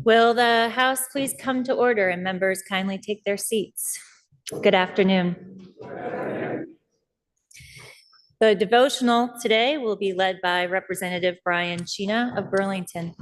Will the House please come to order and members kindly take their seats? Good afternoon. The devotional today will be led by Representative Brian Sheena of Burlington.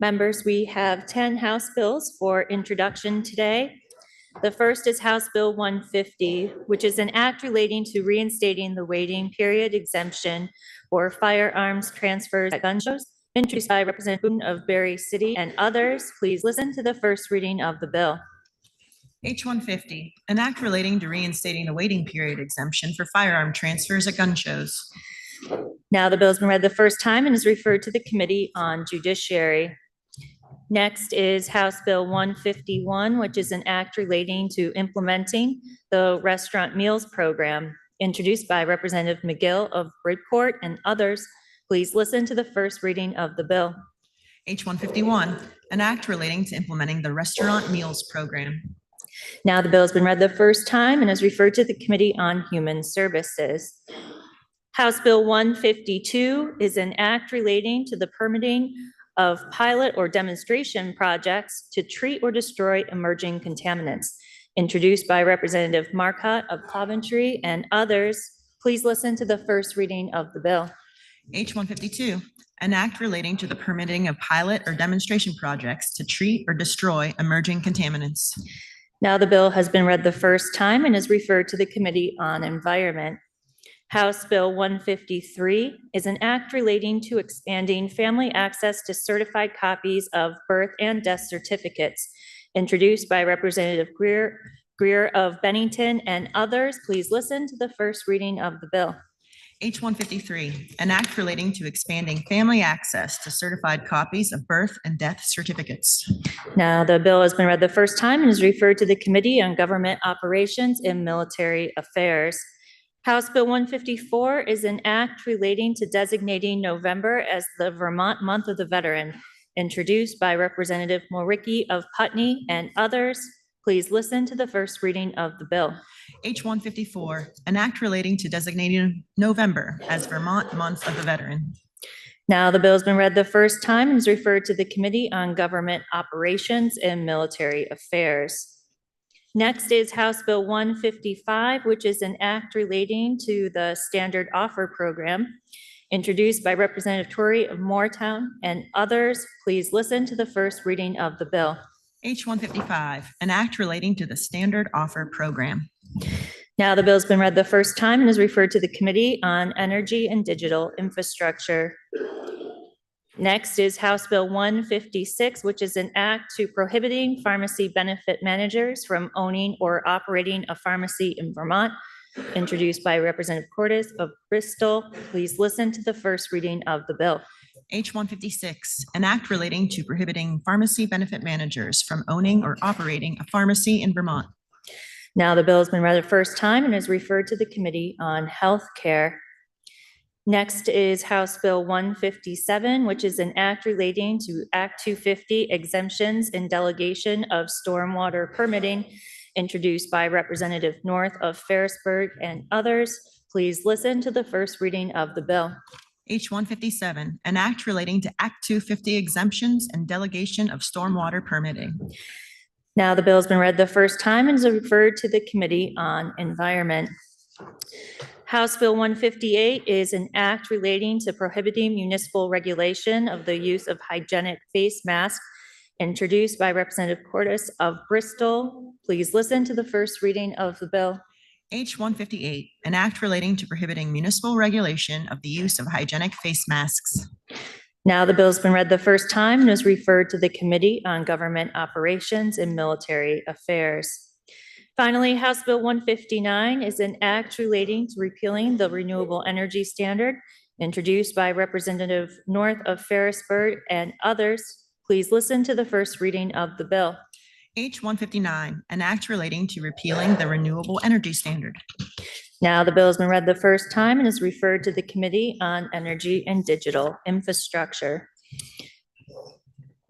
Members, we have 10 House bills for introduction today. The first is House Bill 150, which is an act relating to reinstating the waiting period exemption for firearms transfers at gun shows, introduced by Representative Putin of Berry City and others. Please listen to the first reading of the bill. H-150, an act relating to reinstating the waiting period exemption for firearm transfers at gun shows. Now the bill has been read the first time and is referred to the Committee on Judiciary. Next is House Bill 151, which is an act relating to implementing the Restaurant Meals Program, introduced by Representative McGill of Bridport and others. Please listen to the first reading of the bill. H-151, an act relating to implementing the Restaurant Meals Program. Now the bill has been read the first time and is referred to the Committee on Human Services. House Bill 152 is an act relating to the permitting of pilot or demonstration projects to treat or destroy emerging contaminants, introduced by Representative Marcotte of Coventry and others. Please listen to the first reading of the bill. H-152, an act relating to the permitting of pilot or demonstration projects to treat or destroy emerging contaminants. Now the bill has been read the first time and is referred to the Committee on Environment. House Bill 153 is an act relating to expanding family access to certified copies of birth and death certificates, introduced by Representative Greer of Bennington and others. Please listen to the first reading of the bill. H-153, an act relating to expanding family access to certified copies of birth and death certificates. Now, the bill has been read the first time and is referred to the Committee on Government Operations and Military Affairs. House Bill 154 is an act relating to designating November as the Vermont Month of the Veteran, introduced by Representative Moricki of Putney and others. Please listen to the first reading of the bill. H-154, an act relating to designating November as Vermont Month of the Veteran. Now, the bill has been read the first time and is referred to the Committee on Government Operations and Military Affairs. Next is House Bill 155, which is an act relating to the Standard Offer Program, introduced by Representative Torrey of Moortown and others. Please listen to the first reading of the bill. H-155, an act relating to the Standard Offer Program. Now the bill's been read the first time and is referred to the Committee on Energy and Digital Infrastructure. Next is House Bill 156, which is an act to prohibiting pharmacy benefit managers from owning or operating a pharmacy in Vermont, introduced by Representative Cordes of Bristol. Please listen to the first reading of the bill. H-156, an act relating to prohibiting pharmacy benefit managers from owning or operating a pharmacy in Vermont. Now the bill has been read the first time and is referred to the Committee on Health Care. Next is House Bill 157, which is an act relating to Act 250 exemptions and delegation of stormwater permitting, introduced by Representative North of Ferrisburg and others. Please listen to the first reading of the bill. H-157, an act relating to Act 250 exemptions and delegation of stormwater permitting. Now the bill has been read the first time and is referred to the Committee on Environment. House Bill 158 is an act relating to prohibiting municipal regulation of the use of hygienic face masks, introduced by Representative Cordes of Bristol. Please listen to the first reading of the bill. H-158, an act relating to prohibiting municipal regulation of the use of hygienic face masks. Now the bill's been read the first time and is referred to the Committee on Government Operations and Military Affairs. Finally, House Bill 159 is an act relating to repealing the renewable energy standard, introduced by Representative North of Ferrisburg and others. Please listen to the first reading of the bill. H-159, an act relating to repealing the renewable energy standard. Now the bill has been read the first time and is referred to the Committee on Energy and Digital Infrastructure.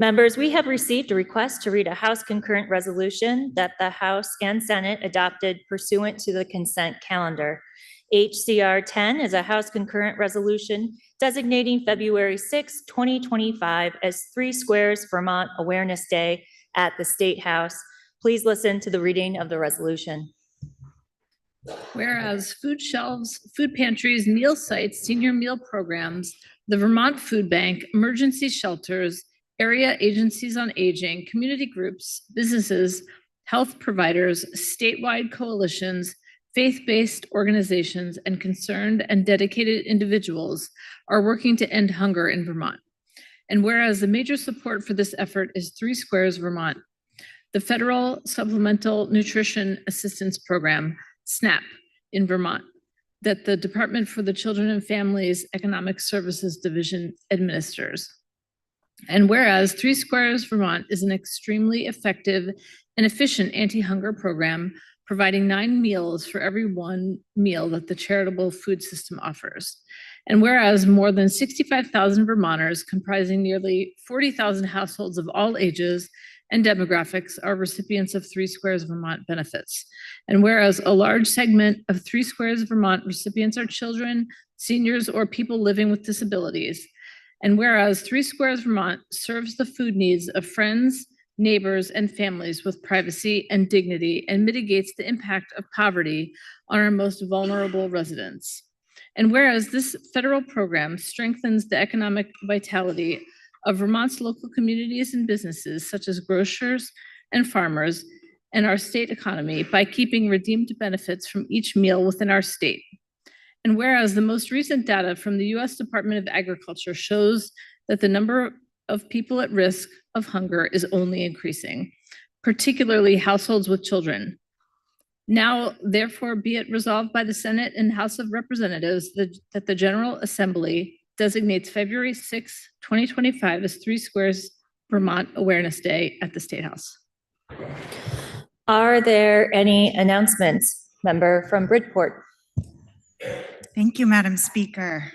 Members, we have received a request to read a House concurrent resolution that the House and Senate adopted pursuant to the consent calendar. HCR 10 is a House concurrent resolution designating February 6, 2025 as 3 Squares Vermont Awareness Day at the State House. Please listen to the reading of the resolution. Whereas food shelves, food pantries, meal sites, senior meal programs, the Vermont Food Bank, emergency shelters, area agencies on aging, community groups, businesses, health providers, statewide coalitions, faith-based organizations, and concerned and dedicated individuals are working to end hunger in Vermont. And whereas the major support for this effort is 3 Squares Vermont, the Federal Supplemental Nutrition Assistance Program, SNAP, in Vermont, that the Department for the Children and Families Economic Services Division administers. And whereas 3 Squares Vermont is an extremely effective and efficient anti-hunger program, providing 9 meals for every 1 meal that the charitable food system offers. And whereas more than 65,000 Vermonters, comprising nearly 40,000 households of all ages and demographics, are recipients of 3 Squares Vermont benefits. And whereas a large segment of 3 Squares Vermont recipients are children, seniors, or people living with disabilities. And whereas 3 Squares Vermont serves the food needs of friends, neighbors, and families with privacy and dignity and mitigates the impact of poverty on our most vulnerable residents. And whereas this federal program strengthens the economic vitality of Vermont's local communities and businesses such as grocers and farmers and our state economy by keeping redeemed benefits from each meal within our state. And whereas the most recent data from the U.S. Department of Agriculture shows that the number of people at risk of hunger is only increasing, particularly households with children. Now, therefore, be it resolved by the Senate and House of Representatives that the General Assembly designates February 6, 2025 as Three Squares Vermont Awareness Day at the State House. Are there any announcements? Member from Bridgeport. Thank you, Madam Speaker.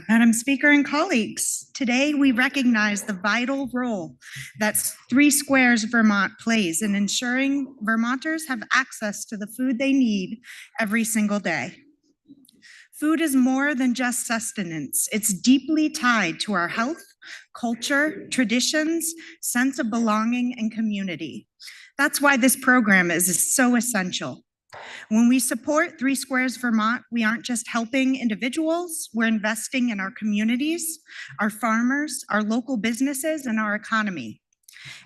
Madam Speaker and colleagues, today we recognize the vital role that Three Squares Vermont plays in ensuring Vermonters have access to the food they need every single day. Food is more than just sustenance. It's deeply tied to our health, culture, traditions, sense of belonging, and community. That's why this program is so essential. When we support Three Squares Vermont, we aren't just helping individuals, we're investing in our communities, our farmers, our local businesses, and our economy.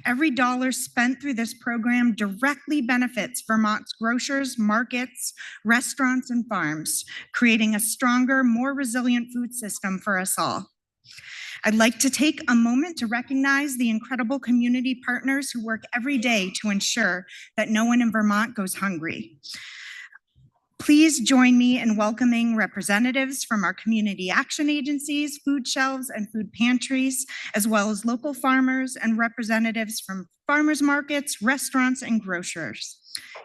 Every dollar spent through this program directly benefits Vermont's grocers, markets, restaurants, and farms, creating a stronger, more resilient food system for us all. I'd like to take a moment to recognize the incredible community partners who work every day to ensure that no one in Vermont goes hungry. Please join me in welcoming representatives from our community action agencies, food shelves, and food pantries, as well as local farmers and representatives from farmers markets, restaurants, and grocers.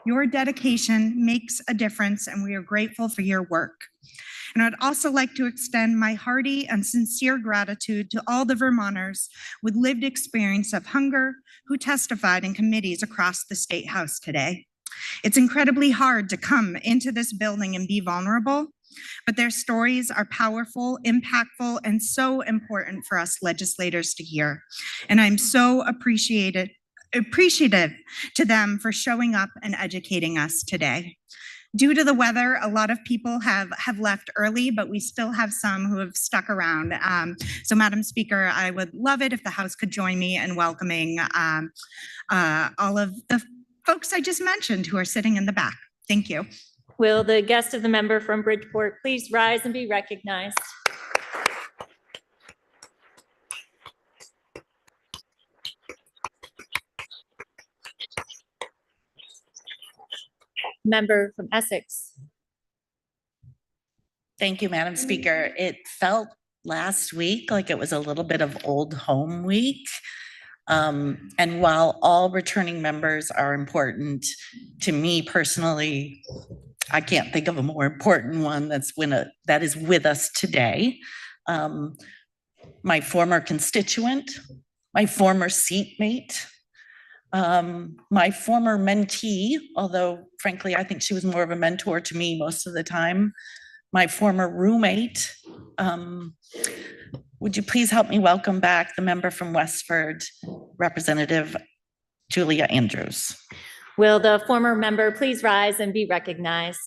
Your dedication makes a difference, and we are grateful for your work. And I'd also like to extend my hearty and sincere gratitude to all the Vermonters with lived experience of hunger who testified in committees across the State House today. It's incredibly hard to come into this building and be vulnerable, but their stories are powerful, impactful, and so important for us legislators to hear. And I'm so appreciative to them for showing up and educating us today. Due to the weather, a lot of people have left early, but we still have some who have stuck around. So Madam Speaker, I would love it if the House could join me in welcoming all of the folks I just mentioned who are sitting in the back. Thank you. Will the guest of the member from Bridgeport please rise and be recognized? Member from Essex. Thank you, Madam Speaker. It felt last week like it was a little bit of old home week. And while all returning members are important to me personally, I can't think of a more important one that is with us today. My former constituent, my former seatmate, my former mentee, although frankly, I think she was more of a mentor to me most of the time, my former roommate. Would you please help me welcome back the member from Westford, Representative Julia Andrews. Will the former member please rise and be recognized?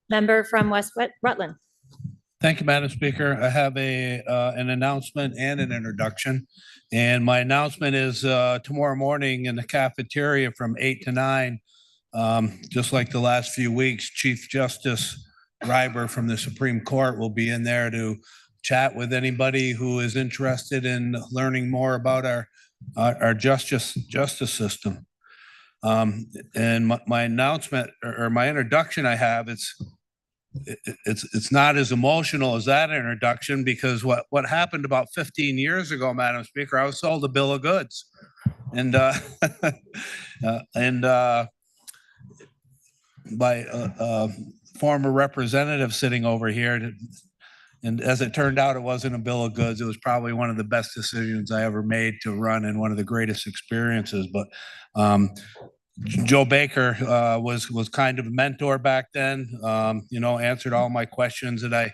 Member from West Rutland. Thank you, Madam Speaker. I have an announcement and an introduction. And my announcement is tomorrow morning in the cafeteria from 8 to 9, just like the last few weeks, Chief Justice Reiber from the Supreme Court will be in there to chat with anybody who is interested in learning more about our justice system. And my announcement or my introduction I have, it's not as emotional as that introduction, because what happened about 15 years ago, Madam Speaker, I was sold a bill of goods, and by a former representative sitting over here, and as it turned out, it wasn't a bill of goods. It was probably one of the best decisions I ever made to run and one of the greatest experiences. But Joe Baker was kind of a mentor back then, answered all my questions that I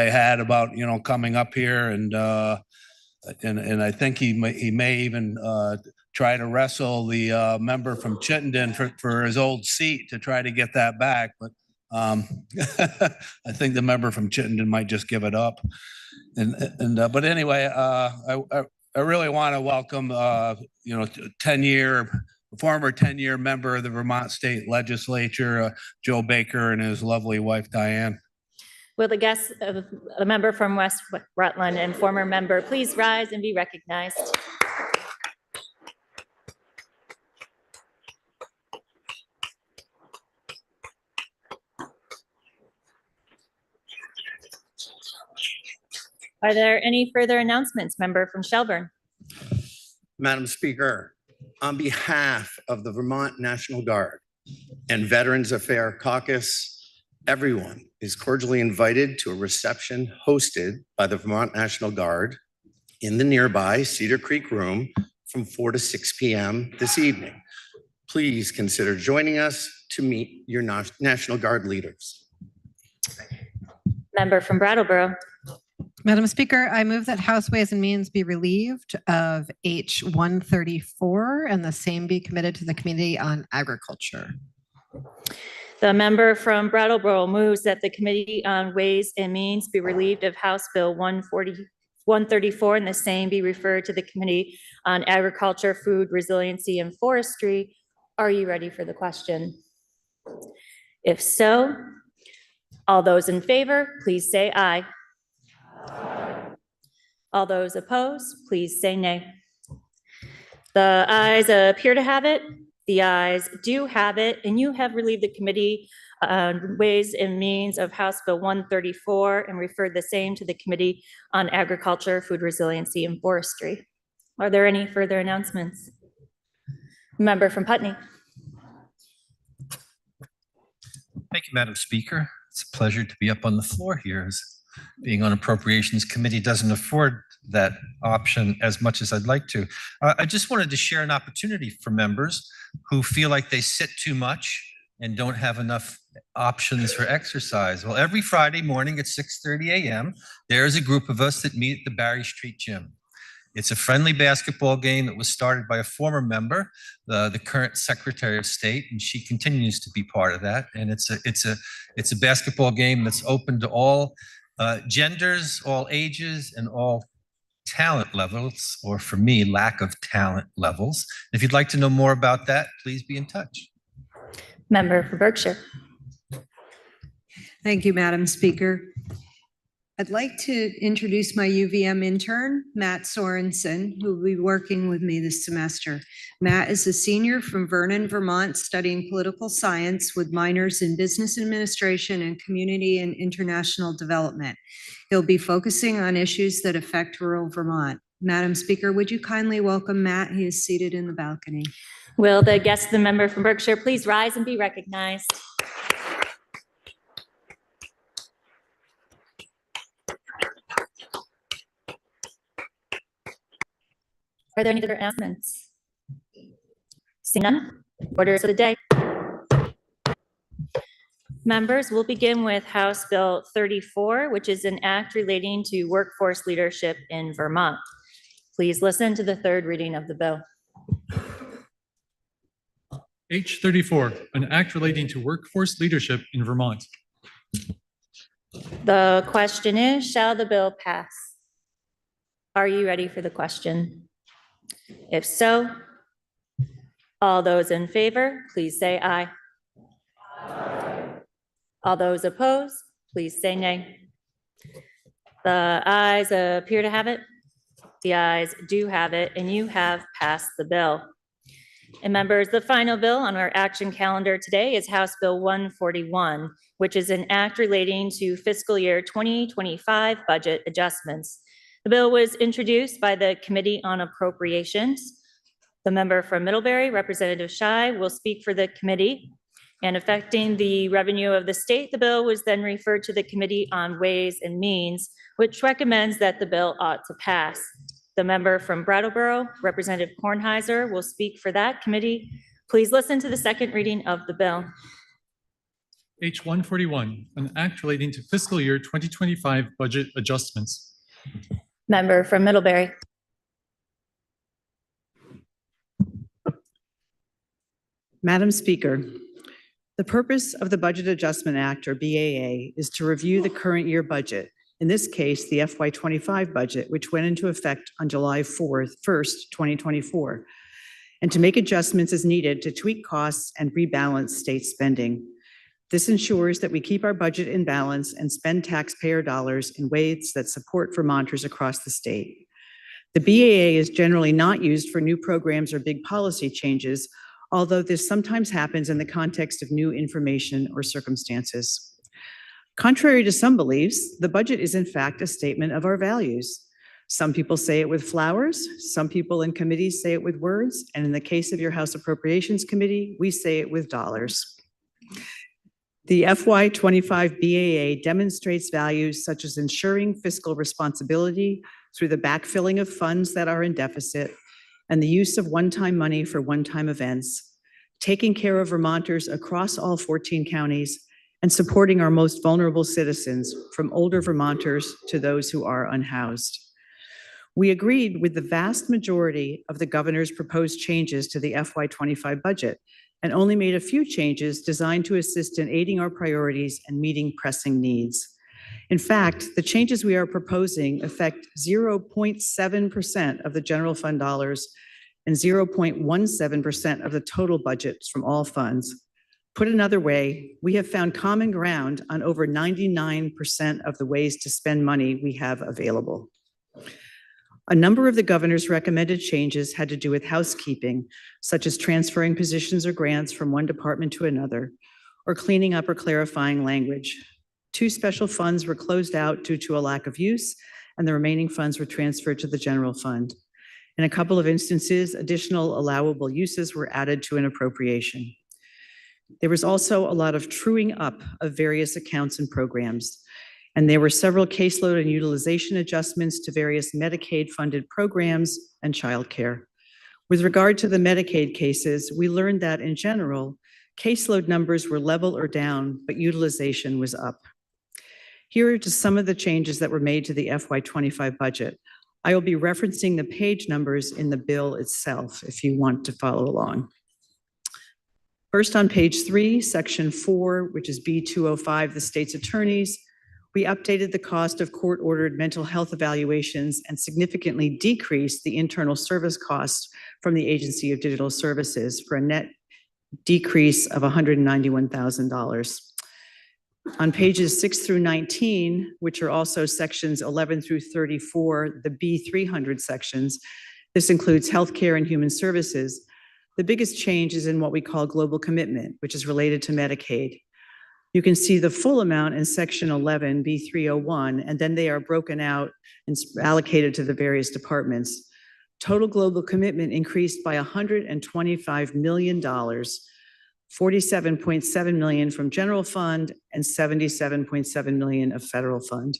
had about, coming up here and I think he may even try to wrestle the member from Chittenden for his old seat to try to get that back. But I think the member from Chittenden might just give it up. But anyway, I really want to welcome, 10-year former 10-year member of the Vermont State Legislature, Joe Baker, and his lovely wife, Diane. Will the guest of a member from West Rutland and former member please rise and be recognized? Are there any further announcements? Member from Shelburne. Madam Speaker, on behalf of the Vermont National Guard and Veterans Affairs Caucus, everyone is cordially invited to a reception hosted by the Vermont National Guard in the nearby Cedar Creek Room from 4 to 6 p.m. this evening. Please consider joining us to meet your National Guard leaders. Member from Brattleboro. Madam Speaker, I move that House Ways and Means be relieved of H 134 and the same be committed to the Committee on Agriculture. The member from Brattleboro moves that the Committee on Ways and Means be relieved of House Bill 134 and the same be referred to the Committee on Agriculture, Food Resiliency, and Forestry. Are you ready for the question? If so, all those in favor, please say aye. All those opposed, please say nay. The ayes appear to have it. The ayes do have it, and you have relieved the Committee on Ways and Means of House Bill 134 and referred the same to the Committee on Agriculture, Food Resiliency, and Forestry. Are there any further announcements? Member from Putney. Thank you, Madam Speaker. It's a pleasure to be up on the floor here. As being on Appropriations Committee doesn't afford that option as much as I'd like to. I just wanted to share an opportunity for members who feel like they sit too much and don't have enough options for exercise. Well, every Friday morning at 6:30 a.m., there's a group of us that meet at the Barry Street Gym. It's a friendly basketball game that was started by a former member, the current Secretary of State, and she continues to be part of that. And it's a basketball game that's open to all genders, all ages, and all talent levels, or for me, lack of talent levels. If you'd like to know more about that, please be in touch. Member for Berkshire. Thank you, Madam Speaker. I'd like to introduce my UVM intern, Matt Sorensen, who will be working with me this semester. Matt is a senior from Vernon, Vermont, studying political science with minors in business administration and community and international development. He'll be focusing on issues that affect rural Vermont. Madam Speaker, would you kindly welcome Matt? He is seated in the balcony. Will the guest of the member from Berkshire please rise and be recognized? Are there any other announcements? Seeing none, orders of the day. Members, we'll begin with House Bill 34, which is an act relating to workforce leadership in Vermont. Please listen to the third reading of the bill. H 34, an act relating to workforce leadership in Vermont. The question is, shall the bill pass? Are you ready for the question? If so, all those in favor, please say aye. All those opposed, please say nay. The ayes appear to have it. The ayes do have it, and you have passed the bill. And members, the final bill on our action calendar today is House Bill 141, which is an act relating to fiscal year 2025 budget adjustments. The bill was introduced by the Committee on Appropriations. The member from Middlebury, Representative Scheid, will speak for the committee. And affecting the revenue of the state, the bill was then referred to the Committee on Ways and Means, which recommends that the bill ought to pass. The member from Brattleboro, Representative Kornheiser, will speak for that committee. Please listen to the second reading of the bill. H 141, an act relating to fiscal year 2025 budget adjustments. Member from Middlebury. Madam Speaker, the purpose of the Budget Adjustment Act, or BAA, is to review the current year budget, in this case, the FY25 budget, which went into effect on July 1st, 2024, and to make adjustments as needed to tweak costs and rebalance state spending. This ensures that we keep our budget in balance and spend taxpayer dollars in ways that support Vermonters across the state. The BAA is generally not used for new programs or big policy changes, although this sometimes happens in the context of new information or circumstances. Contrary to some beliefs, the budget is in fact a statement of our values. Some people say it with flowers, some people in committees say it with words, and in the case of your House Appropriations Committee, we say it with dollars. The FY25 BAA demonstrates values such as ensuring fiscal responsibility through the backfilling of funds that are in deficit and the use of one-time money for one-time events, taking care of Vermonters across all 14 counties, and supporting our most vulnerable citizens, from older Vermonters to those who are unhoused. We agreed with the vast majority of the governor's proposed changes to the FY25 budget and only made a few changes designed to assist in aiding our priorities and meeting pressing needs. In fact, the changes we are proposing affect 0.7% of the general fund dollars and 0.17% of the total budgets from all funds. Put another way, we have found common ground on over 99% of the ways to spend money we have available. A number of the governor's recommended changes had to do with housekeeping, such as transferring positions or grants from one department to another, or cleaning up or clarifying language. 2 special funds were closed out due to a lack of use, and the remaining funds were transferred to the general fund. In a couple of instances, additional allowable uses were added to an appropriation. There was also a lot of truing up of various accounts and programs, and there were several caseload and utilization adjustments to various Medicaid-funded programs and childcare. With regard to the Medicaid cases, we learned that in general, caseload numbers were level or down, but utilization was up. Here are just some of the changes that were made to the FY25 budget. I will be referencing the page numbers in the bill itself if you want to follow along. First, on page 3, section 4, which is B205, the state's attorneys, we updated the cost of court-ordered mental health evaluations and significantly decreased the internal service costs from the Agency of Digital Services for a net decrease of $191,000. On pages 6 through 19, which are also sections 11 through 34, the B300 sections, this includes healthcare and human services. The biggest change is in what we call global commitment, which is related to Medicaid. You can see the full amount in section 11, B301, and then they are broken out and allocated to the various departments. Total global commitment increased by $125 million, $47.7 million from general fund and $77.7 million of federal fund.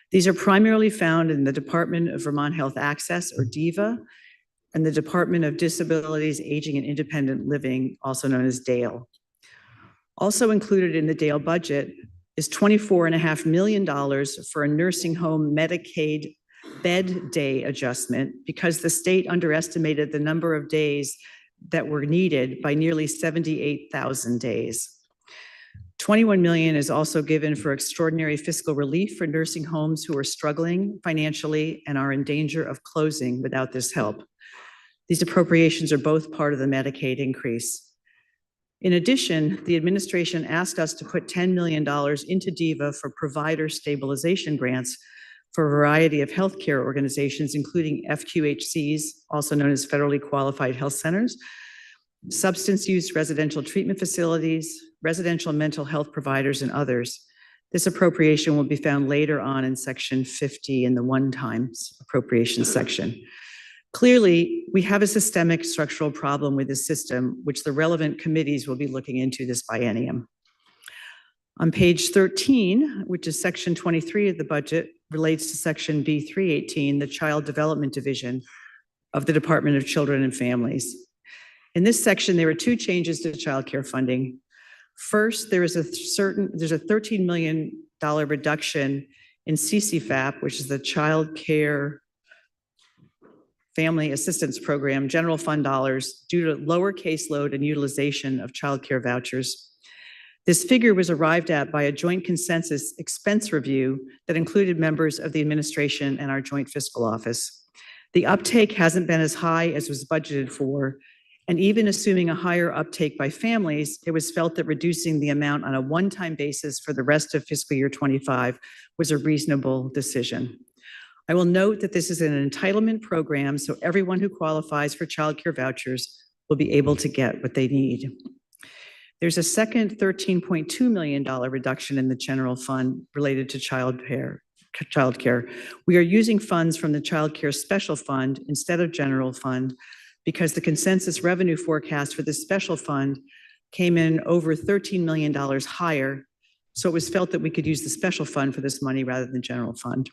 These are primarily found in the Department of Vermont Health Access, or DVA, and the Department of Disabilities, Aging and Independent Living, also known as DALE. Also included in the DALE budget is $24.5 million for a nursing home Medicaid bed day adjustment because the state underestimated the number of days that were needed by nearly 78,000 days. $21 million is also given for extraordinary fiscal relief for nursing homes who are struggling financially and are in danger of closing without this help. These appropriations are both part of the Medicaid increase. In addition, the administration asked us to put $10 million into DVA for provider stabilization grants for a variety of healthcare organizations, including FQHCs, also known as Federally Qualified Health Centers, substance use residential treatment facilities, residential mental health providers, and others. This appropriation will be found later on in section 50 in the one-time appropriations section. Clearly, we have a systemic structural problem with this system, which the relevant committees will be looking into this biennium. On page 13, which is section 23 of the budget, relates to section B318, the Child Development Division of the Department of Children and Families. In this section, there are two changes to childcare funding. First, there's a $13 million reduction in CCFAP, which is the Child Care Family Assistance Program, general fund dollars, due to lower caseload and utilization of child care vouchers. This figure was arrived at by a joint consensus expense review that included members of the administration and our joint fiscal office. The uptake hasn't been as high as was budgeted for, and even assuming a higher uptake by families, it was felt that reducing the amount on a one-time basis for the rest of fiscal year 25 was a reasonable decision. I will note that this is an entitlement program, so everyone who qualifies for child care vouchers will be able to get what they need. There's a second $13.2 million reduction in the general fund related to child care. We are using funds from the Child Care Special Fund instead of general fund because the consensus revenue forecast for this special fund came in over $13 million higher. So it was felt that we could use the special fund for this money rather than general fund.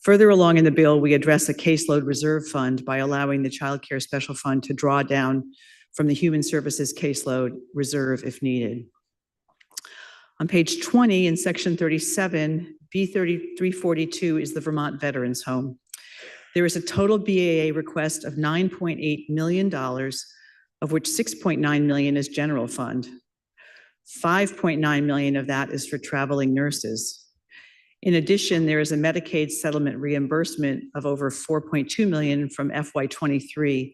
Further along in the bill, we address a caseload reserve fund by allowing the Child Care Special Fund to draw down from the Human Services caseload reserve if needed. On page 20 in section 37, B3342 is the Vermont Veterans Home. There is a total BAA request of $9.8 million, of which $6.9 million is general fund. $5.9 million of that is for traveling nurses. In addition, there is a Medicaid settlement reimbursement of over $4.2 million from FY23,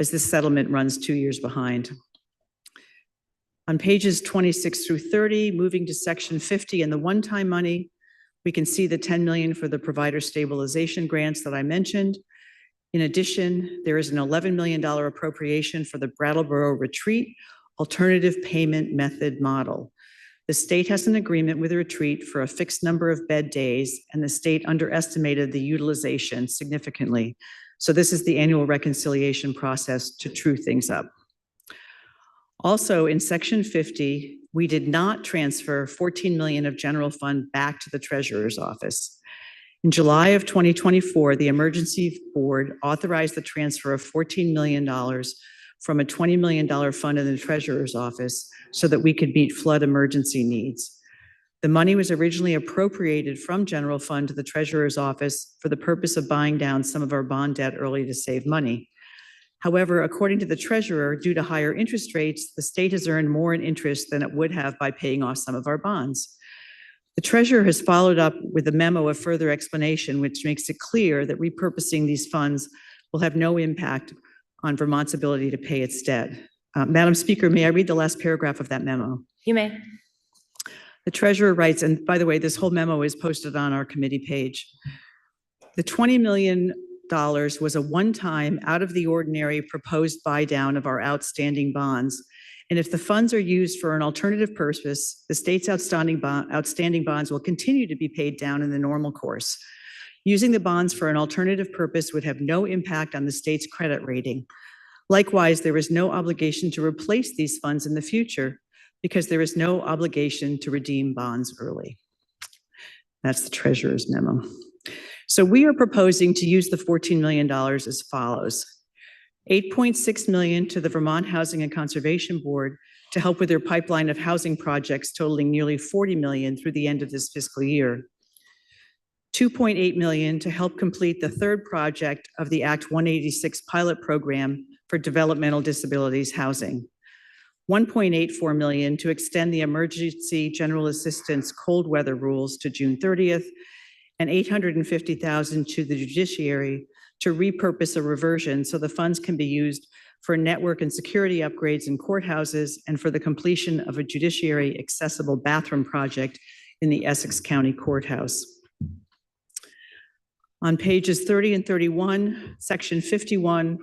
as this settlement runs 2 years behind. On pages 26 through 30, moving to section 50 and the one-time money, we can see the $10 million for the provider stabilization grants that I mentioned. In addition, there is an $11 million appropriation for the Brattleboro Retreat Alternative Payment Method Model. The state has an agreement with the retreat for a fixed number of bed days, and the state underestimated the utilization significantly. So this is the annual reconciliation process to true things up. Also, in section 50, we did not transfer $14 million of general fund back to the treasurer's office. In July of 2024, the emergency board authorized the transfer of $14 million from a $20 million fund in the treasurer's office so that we could meet flood emergency needs. The money was originally appropriated from general fund to the treasurer's office for the purpose of buying down some of our bond debt early to save money. However, according to the treasurer, due to higher interest rates, the state has earned more in interest than it would have by paying off some of our bonds. The treasurer has followed up with a memo of further explanation, which makes it clear that repurposing these funds will have no impact on Vermont's ability to pay its debt. Madam Speaker, may I read the last paragraph of that memo? You may. The treasurer writes, and by the way, this whole memo is posted on our committee page. The $20 million was a one-time, out-of-the-ordinary proposed buy-down of our outstanding bonds. And if the funds are used for an alternative purpose, the state's outstanding bonds will continue to be paid down in the normal course. Using the bonds for an alternative purpose would have no impact on the state's credit rating. Likewise, there is no obligation to replace these funds in the future because there is no obligation to redeem bonds early. That's the treasurer's memo. So we are proposing to use the $14 million as follows. $8.6 million to the Vermont Housing and Conservation Board to help with their pipeline of housing projects totaling nearly $40 million through the end of this fiscal year. $2.8 million to help complete the third project of the Act 186 pilot program for developmental disabilities housing. $1.84 million to extend the emergency general assistance cold weather rules to June 30th, and $850,000 to the judiciary to repurpose a reversion so the funds can be used for network and security upgrades in courthouses and for the completion of a judiciary accessible bathroom project in the Essex County Courthouse. On pages 30 and 31, section 51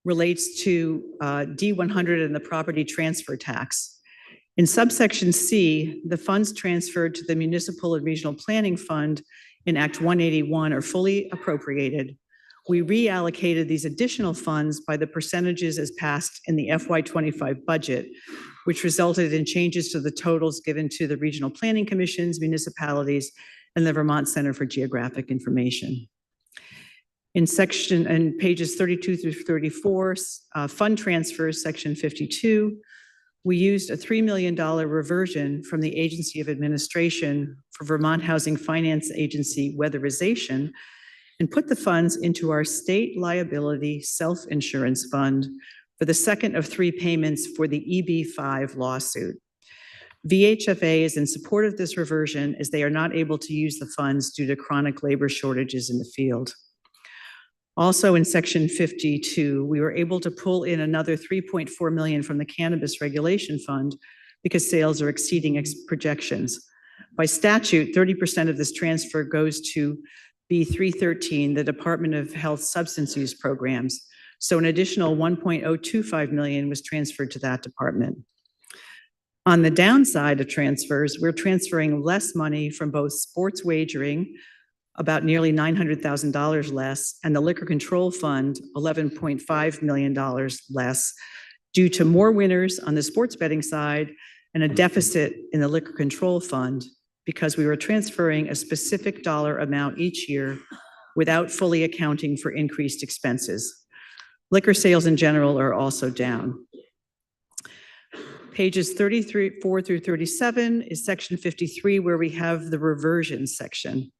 relates to D100 and the property transfer tax. In subsection C, the funds transferred to the Municipal and Regional Planning Fund in Act 181 are fully appropriated. We reallocated these additional funds by the percentages as passed in the FY25 budget, which resulted in changes to the totals given to the regional planning commissions, municipalities, and the Vermont Center for Geographic Information. In pages 32 through 34, fund transfers, section 52, we used a $3 million reversion from the Agency of Administration for Vermont Housing Finance Agency weatherization and put the funds into our state liability self-insurance fund for the second of 3 payments for the EB5 lawsuit. VHFA is in support of this reversion as they are not able to use the funds due to chronic labor shortages in the field. Also in section 52, we were able to pull in another 3.4 million from the Cannabis Regulation Fund because sales are exceeding projections. By statute, 30% of this transfer goes to B313, the Department of Health Substance Use Programs. So an additional 1.025 million was transferred to that department. On the downside of transfers, we're transferring less money from both sports wagering, about nearly $900,000 less, and the Liquor Control Fund, $11.5 million less, due to more winners on the sports betting side and a deficit in the Liquor Control Fund because we were transferring a specific dollar amount each year without fully accounting for increased expenses. Liquor sales in general are also down. Pages 34 through 37 is section 53, where we have the reversion section.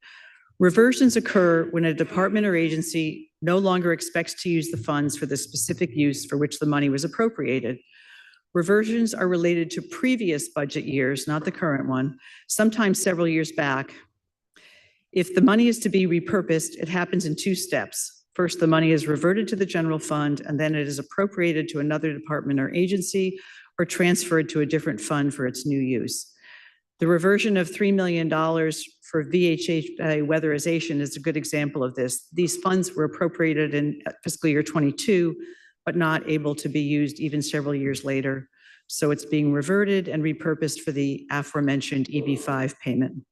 Reversions occur when a department or agency no longer expects to use the funds for the specific use for which the money was appropriated. Reversions are related to previous budget years, not the current one, sometimes several years back. If the money is to be repurposed, it happens in 2 steps. First, the money is reverted to the general fund, and then it is appropriated to another department or agency or transferred to a different fund for its new use. The reversion of $3 million for VHFA weatherization is a good example of this. These funds were appropriated in fiscal year 22, but not able to be used even several years later. So it's being reverted and repurposed for the aforementioned EB5 payment.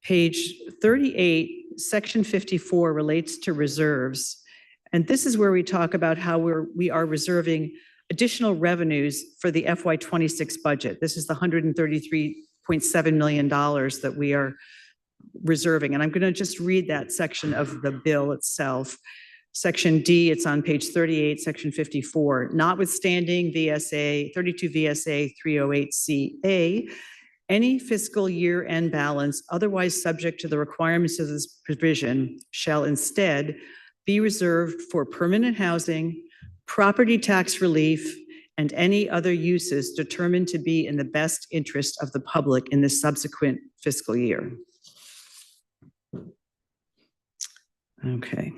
Page 38, section 54 relates to reserves. And this is where we talk about how we are reserving additional revenues for the FY26 budget. This is the $133.7 million that we are reserving. And I'm going to just read that section of the bill itself. Section D, it's on page 38, section 54. Notwithstanding VSA 32 VSA 308CA, any fiscal year-end balance otherwise subject to the requirements of this provision shall instead be reserved for permanent housing, property tax relief, and any other uses determined to be in the best interest of the public in the subsequent fiscal year. Okay.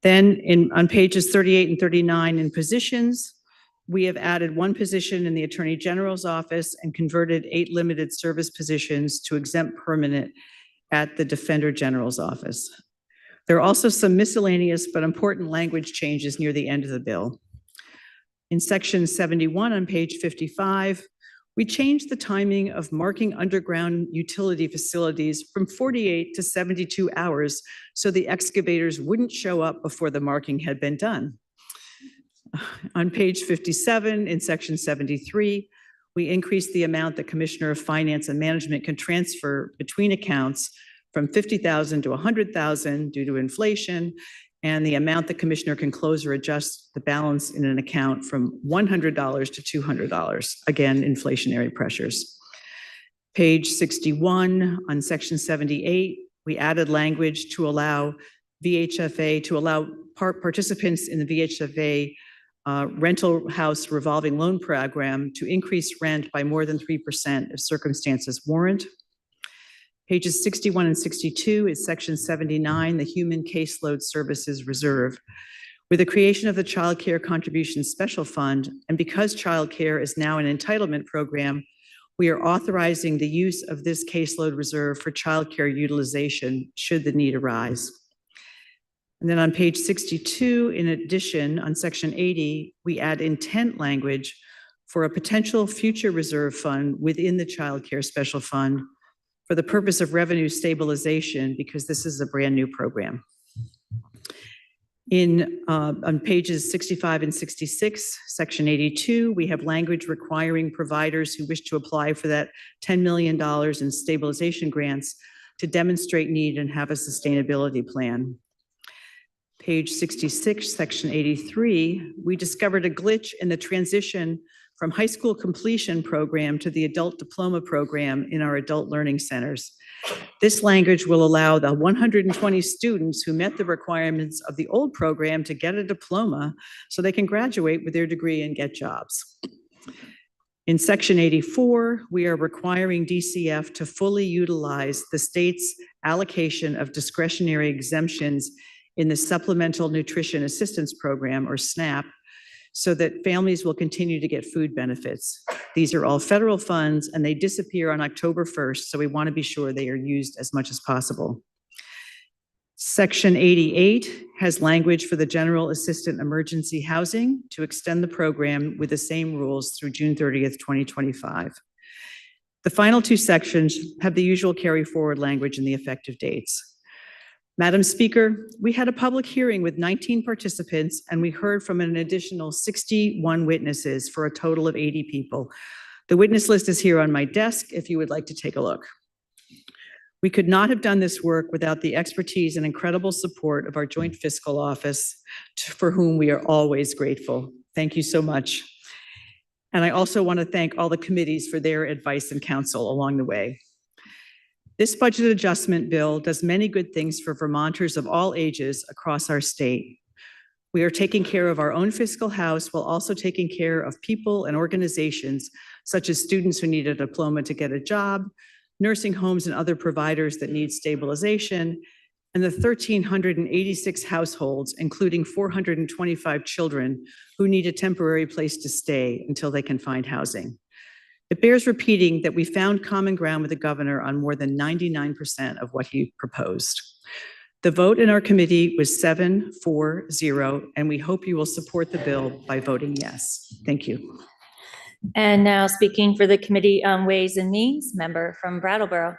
Then on pages 38 and 39 in positions, we have added 1 position in the Attorney General's office and converted 8 limited service positions to exempt permanent at the Defender General's office. There are also some miscellaneous but important language changes near the end of the bill. In section 71 on page 55, we changed the timing of marking underground utility facilities from 48 to 72 hours so the excavators wouldn't show up before the marking had been done. On page 57 in section 73, we increased the amount the Commissioner of Finance and Management can transfer between accounts from $50,000 to $100,000 due to inflation, and the amount the commissioner can close or adjust the balance in an account from $100 to $200. Again, inflationary pressures. Page 61 on section 78, we added language to allow VHFA, to allow participants in the VHFA rental house revolving loan program to increase rent by more than 3% if circumstances warrant. Pages 61 and 62 is section 79, the Human Caseload Services Reserve. With the creation of the Child Care Contribution Special Fund, and because child care is now an entitlement program, we are authorizing the use of this caseload reserve for child care utilization should the need arise. And then on page 62, in addition, on section 80, we add intent language for a potential future reserve fund within the Child Care Special Fund for the purpose of revenue stabilization, because this is a brand new program. On pages 65 and 66, section 82, we have language requiring providers who wish to apply for that $10 million in stabilization grants to demonstrate need and have a sustainability plan. Page 66, section 83, we discovered a glitch in the transition from high school completion program to the adult diploma program in our adult learning centers. This language will allow the 120 students who met the requirements of the old program to get a diploma so they can graduate with their degree and get jobs. In section 84, we are requiring DCF to fully utilize the state's allocation of discretionary exemptions in the Supplemental Nutrition Assistance Program, or SNAP, so that families will continue to get food benefits. These are all federal funds and they disappear on October 1st, so we want to be sure they are used as much as possible. Section 88 has language for the General Assistant Emergency Housing to extend the program with the same rules through June 30th, 2025. The final two sections have the usual carry forward language and the effective dates. Madam Speaker, we had a public hearing with 19 participants and we heard from an additional 61 witnesses for a total of 80 people. The witness list is here on my desk if you would like to take a look. We could not have done this work without the expertise and incredible support of our Joint Fiscal Office, for whom we are always grateful. Thank you so much. And I also want to thank all the committees for their advice and counsel along the way. This budget adjustment bill does many good things for Vermonters of all ages across our state. We are taking care of our own fiscal house while also taking care of people and organizations such as students who need a diploma to get a job, nursing homes and other providers that need stabilization, and the 1,386 households, including 425 children, who need a temporary place to stay until they can find housing. It bears repeating that we found common ground with the governor on more than 99% of what he proposed. The vote in our committee was 7-4-0, and we hope you will support the bill by voting yes. Thank you. And now speaking for the Committee on Ways and Means, member from Brattleboro.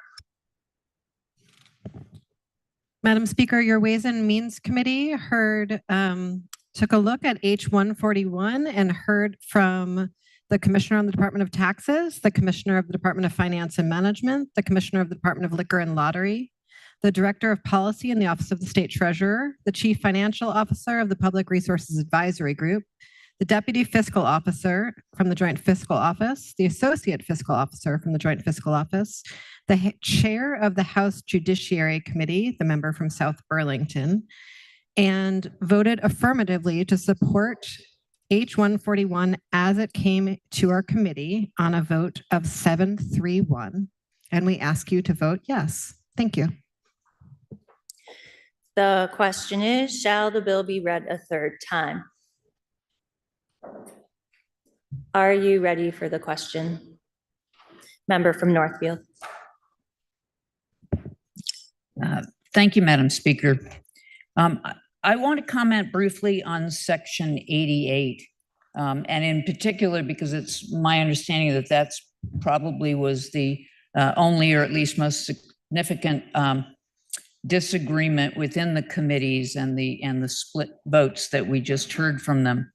Madam Speaker, your Ways and Means Committee took a look at H-141 and heard from the Commissioner on the Department of Taxes, the Commissioner of the Department of Finance and Management, the Commissioner of the Department of Liquor and Lottery, the Director of Policy in the Office of the State Treasurer, the Chief Financial Officer of the Public Resources Advisory Group, the Deputy Fiscal Officer from the Joint Fiscal Office, the Associate Fiscal Officer from the Joint Fiscal Office, the Chair of the House Judiciary Committee, the member from South Burlington, and voted affirmatively to support H-141 as it came to our committee on a vote of 7-3-1. And we ask you to vote yes. Thank you. The question is, shall the bill be read a third time? Are you ready for the question? Member from Northfield. Thank you, Madam Speaker. I want to comment briefly on Section 88, and in particular because it's my understanding that that's probably was the only or at least most significant disagreement within the committees and the split votes that we just heard from them.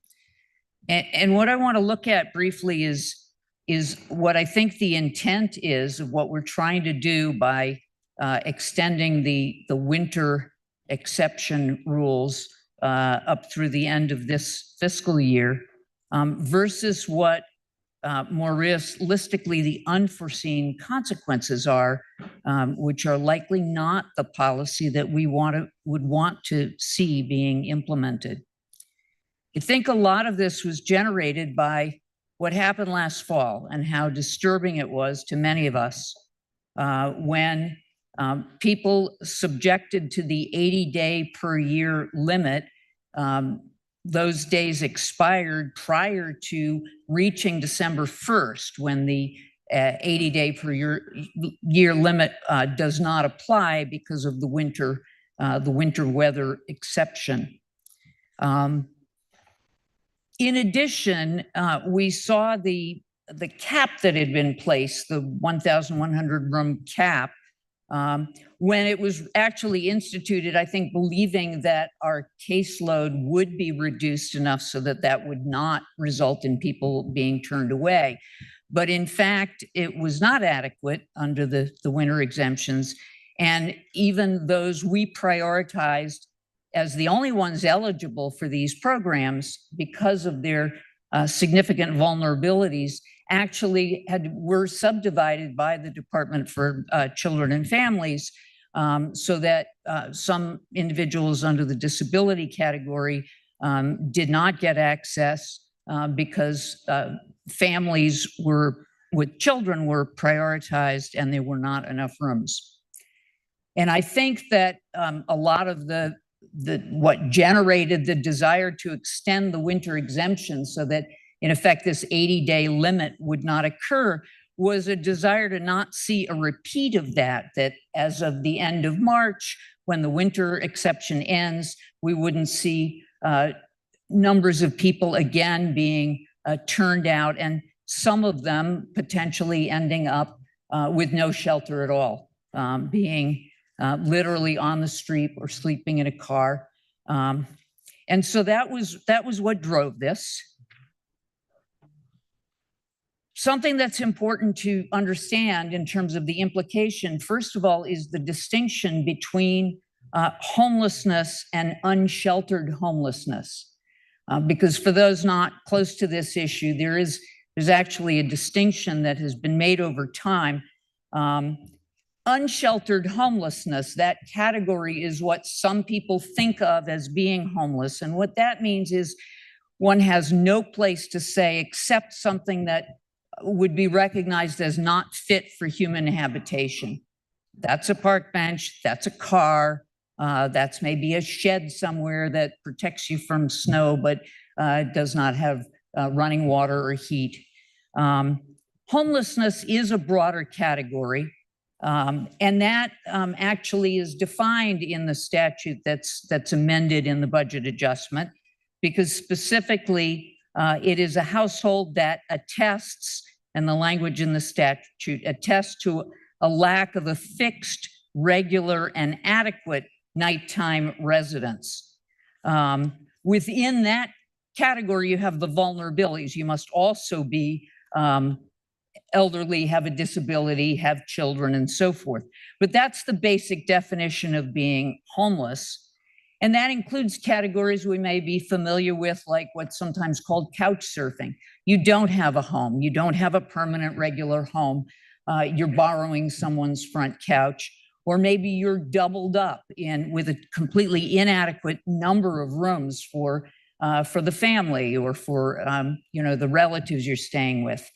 And what I want to look at briefly is what I think the intent is of what we're trying to do by extending the winter exception rules up through the end of this fiscal year versus what more realistically the unforeseen consequences are, which are likely not the policy that we would want to see being implemented. I think a lot of this was generated by what happened last fall and how disturbing it was to many of us when people subjected to the 80-day per year limit, those days expired prior to reaching December 1st, when the 80-day per year limit does not apply because of the winter weather exception. In addition, we saw the cap that had been placed, the 1,100 room cap, when it was actually instituted, I think believing that our caseload would be reduced enough so that that would not result in people being turned away. But in fact, it was not adequate under the winter exemptions. And even those we prioritized as the only ones eligible for these programs because of their significant vulnerabilities actually were subdivided by the Department for Children and Families, so that some individuals under the disability category did not get access because families with children were prioritized and there were not enough rooms. And I think that a lot of what generated the desire to extend the winter exemption so that in effect this 80-day limit would not occur was a desire to not see a repeat of that as of the end of March, when the winter exception ends, we wouldn't see numbers of people again being turned out, and some of them potentially ending up with no shelter at all, being literally on the street or sleeping in a car. And so that was what drove this. Something that's important to understand in terms of the implication, first of all, is the distinction between homelessness and unsheltered homelessness. Because for those not close to this issue, there's actually a distinction that has been made over time. Unsheltered homelessness, that category is what some people think of as being homeless. And what that means is one has no place to stay except something that would be recognized as not fit for human habitation. That's a park bench, that's a car, that's maybe a shed somewhere that protects you from snow, but does not have running water or heat. Homelessness is a broader category, and that actually is defined in the statute that's amended in the budget adjustment, because specifically it is a household that attests, and the language in the statute attests to a lack of a fixed, regular, and adequate nighttime residence. Within that category, you have the vulnerabilities. You must also be elderly, have a disability, have children, and so forth. But that's the basic definition of being homeless. And that includes categories we may be familiar with, like what's sometimes called couch surfing. You don't have a home. You don't have a permanent, regular home. You're borrowing someone's front couch, or maybe you're doubled up with a completely inadequate number of rooms for the family or for the relatives you're staying with.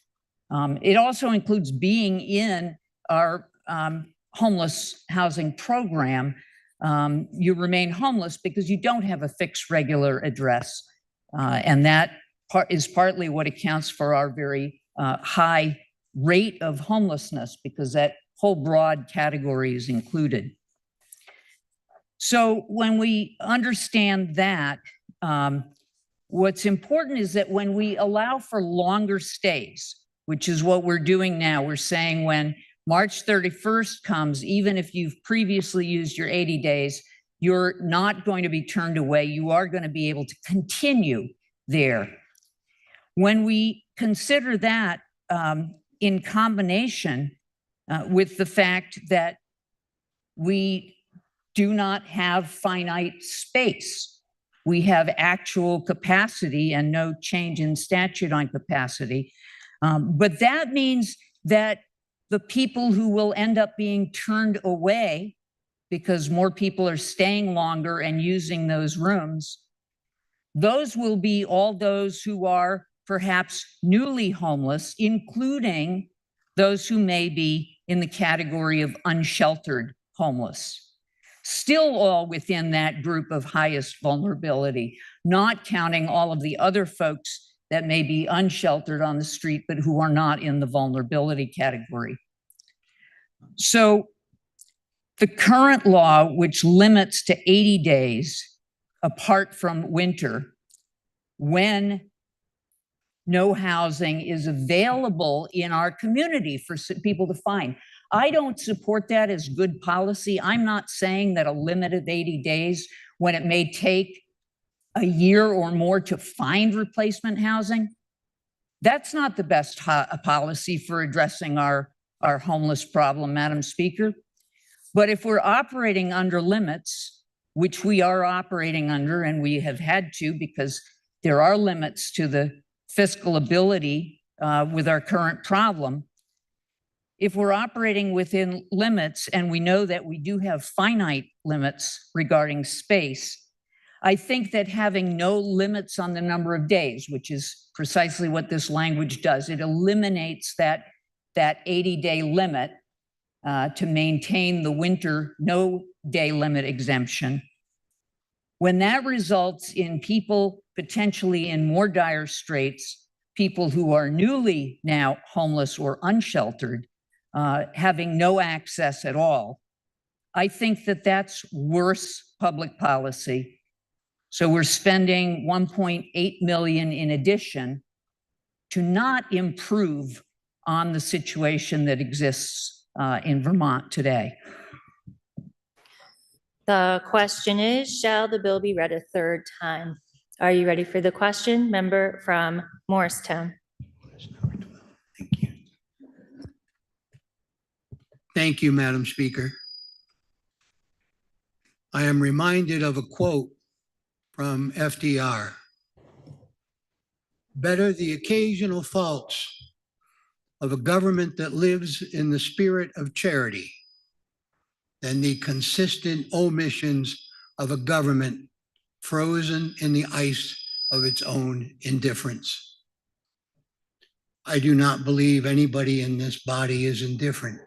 It also includes being in our homeless housing program. You remain homeless because you don't have a fixed regular address. And that is partly what accounts for our very high rate of homelessness, because that whole broad category is included. So when we understand that, what's important is that when we allow for longer stays, which is what we're doing now, we're saying when March 31st comes, even if you've previously used your 80 days, you're not going to be turned away. You are going to be able to continue there. When we consider that in combination with the fact that we do not have finite space, we have actual capacity and no change in statute on capacity. But that means that the people who will end up being turned away because more people are staying longer and using those rooms, those will be all those who are perhaps newly homeless, including those who may be in the category of unsheltered homeless. Still all within that group of highest vulnerability, not counting all of the other folks that may be unsheltered on the street, but who are not in the vulnerability category. So the current law, which limits to 80 days apart from winter, when no housing is available in our community for people to find. I don't support that as good policy. I'm not saying that a limit of 80 days, when it may take a year or more to find replacement housing, that's not the best policy for addressing our homeless problem, Madam Speaker. But if we're operating under limits, which we are operating under, and we have had to because there are limits to the fiscal ability with our current problem. If we're operating within limits, and we know that we do have finite limits regarding space, I think that having no limits on the number of days, which is precisely what this language does, it eliminates that 80-day limit to maintain the winter no-day limit exemption. When that results in people potentially in more dire straits, people who are newly now homeless or unsheltered, having no access at all, I think that that's worse public policy. So we're spending 1.8 million in addition to not improve on the situation that exists in Vermont today. The question is, shall the bill be read a third time? Are you ready for the question? Member from Morristown. Thank you, Madam Speaker. I am reminded of a quote from FDR. Better the occasional faults of a government that lives in the spirit of charity than the consistent omissions of a government frozen in the ice of its own indifference. I do not believe anybody in this body is indifferent.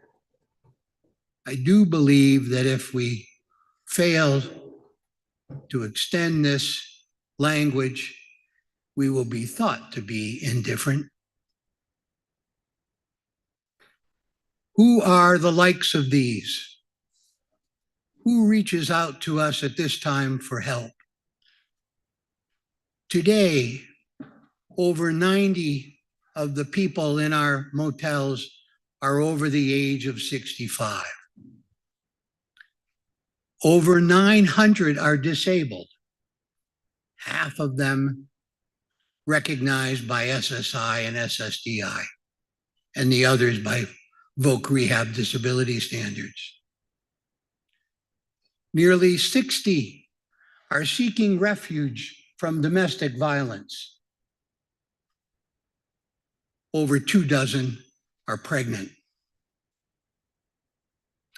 I do believe that if we fail to extend this language, we will be thought to be indifferent. Who are the likes of these? Who reaches out to us at this time for help? Today, over 90 of the people in our motels are over the age of 65. Over 900 are disabled, half of them recognized by SSI and SSDI, and the others by VOC Rehab Disability Standards. Nearly 60 are seeking refuge from domestic violence. Over 24 are pregnant.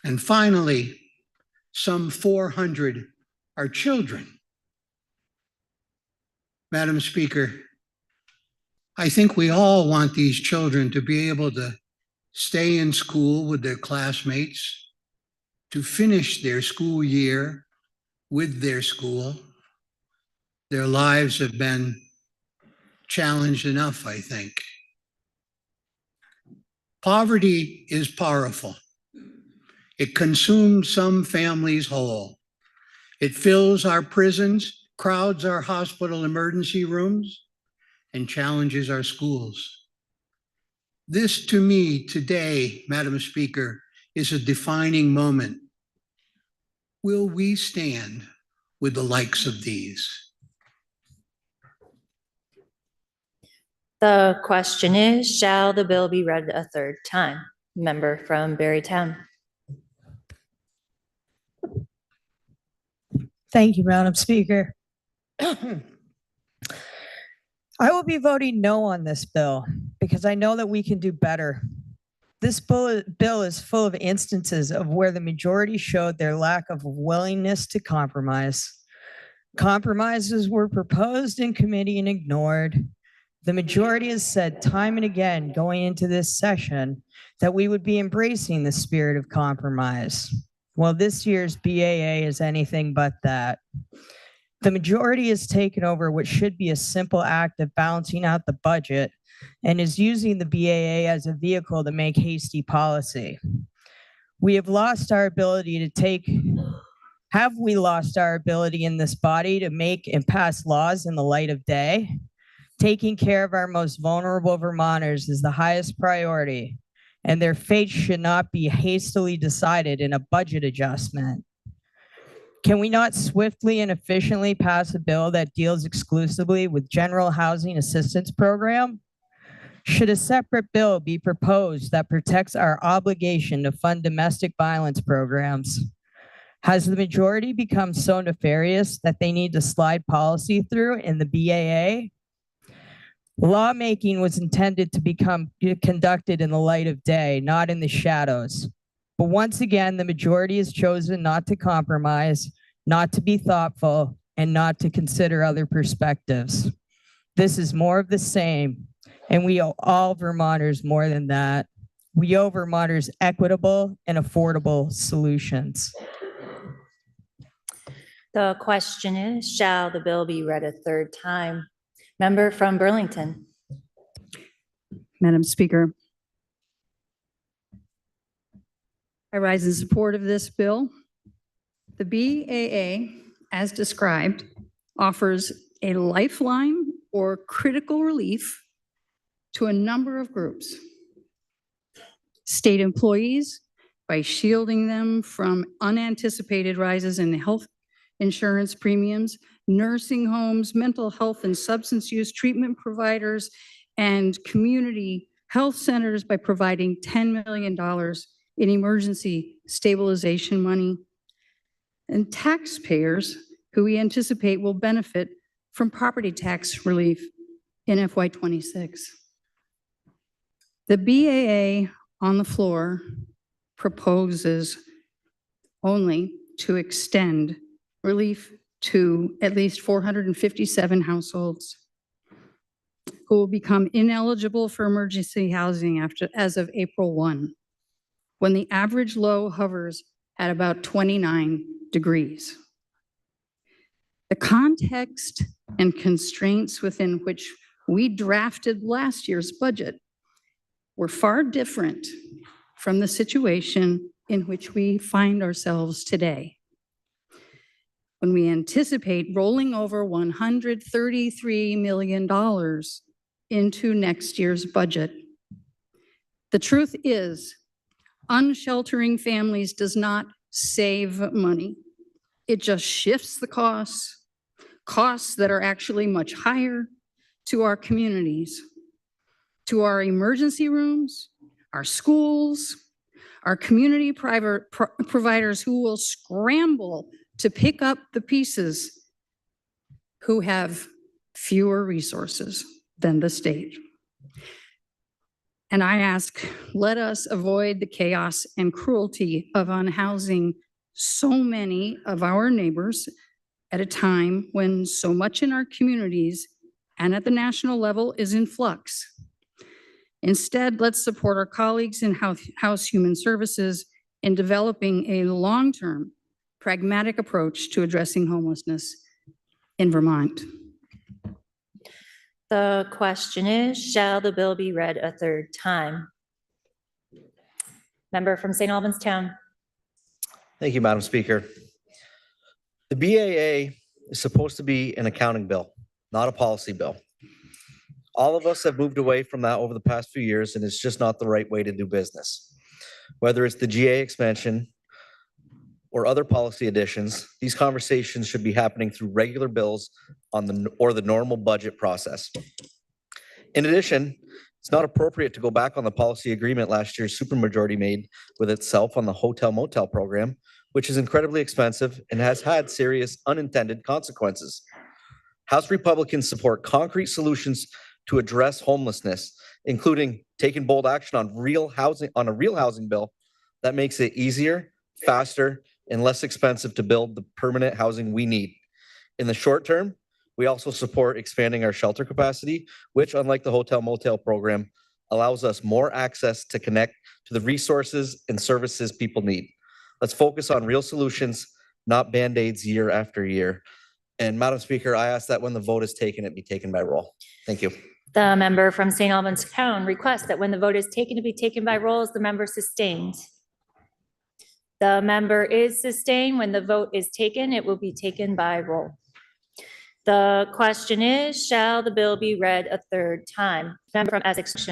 And finally, some 400 are children. Madam Speaker, I think we all want these children to be able to stay in school with their classmates, to finish their school year with their school. Their lives have been challenged enough, I think. Poverty is powerful. It consumes some families whole. It fills our prisons, crowds our hospital emergency rooms, and challenges our schools. This, to me, today, Madam Speaker, is a defining moment. Will we stand with the likes of these? The question is, shall the bill be read a third time? Member from Barrytown. Thank you, Madam Speaker. I will be voting no on this bill because I know that we can do better. This bill is full of instances of where the majority showed their lack of willingness to compromise. Compromises were proposed in committee and ignored. The majority has said time and again going into this session that we would be embracing the spirit of compromise. Well, this year's BAA is anything but that. The majority has taken over what should be a simple act of balancing out the budget and is using the BAA as a vehicle to make hasty policy. We have lost our ability to have we lost our ability in this body to make and pass laws in the light of day? Taking care of our most vulnerable Vermonters is the highest priority, and their fate should not be hastily decided in a budget adjustment. Can we not swiftly and efficiently pass a bill that deals exclusively with general housing assistance program? Should a separate bill be proposed that protects our obligation to fund domestic violence programs? Has the majority become so nefarious that they need to slide policy through in the BAA? Lawmaking was intended to become conducted in the light of day, not in the shadows. But once again, the majority has chosen not to compromise, not to be thoughtful, and not to consider other perspectives. This is more of the same, and we owe all Vermonters more than that. We owe Vermonters equitable and affordable solutions. The question is, shall the bill be read a third time? Member from Burlington. Madam Speaker, I rise in support of this bill. The BAA, as described, offers a lifeline or critical relief to a number of groups. State employees, by shielding them from unanticipated rises in health insurance premiums, nursing homes, mental health and substance use treatment providers, and community health centers by providing $10 million in emergency stabilization money, and taxpayers who we anticipate will benefit from property tax relief in FY26. The BAA on the floor proposes only to extend relief to at least 457 households who will become ineligible for emergency housing as of April 1, when the average low hovers at about 29 degrees. The context and constraints within which we drafted last year's budget were far different from the situation in which we find ourselves today, when we anticipate rolling over $133 million into next year's budget. The truth is, unsheltering families does not save money. It just shifts the costs that are actually much higher, to our communities, to our emergency rooms, our schools, our community providers who will scramble to pick up the pieces, who have fewer resources than the state. And I ask, let us avoid the chaos and cruelty of unhousing so many of our neighbors at a time when so much in our communities and at the national level is in flux. Instead, let's support our colleagues in House Human Services in developing a long-term pragmatic approach to addressing homelessness in Vermont. The question is, shall the bill be read a third time? Member from St. Albans Town. Thank you, Madam Speaker. The BAA is supposed to be an accounting bill, not a policy bill. All of us have moved away from that over the past few years, and it's just not the right way to do business. Whether it's the GA expansion or other policy additions, these conversations should be happening through regular bills on the normal budget process. In addition, it's not appropriate to go back on the policy agreement last year's supermajority made with itself on the hotel motel program, which is incredibly expensive and has had serious unintended consequences. House Republicans support concrete solutions to address homelessness, including taking bold action on a real housing bill that makes it easier, faster, and less expensive to build the permanent housing we need. In the short term, we also support expanding our shelter capacity, which, unlike the hotel motel program, allows us more access to connect to the resources and services people need. Let's focus on real solutions, not Band-Aids year after year. And Madam Speaker, I ask that when the vote is taken, it be taken by roll. Thank you. The member from St. Albans Town requests that when the vote is taken to be taken by roll, is the member sustained? The member is sustained. When the vote is taken, it will be taken by roll. The question is, shall the bill be read a third time? Member from Essex.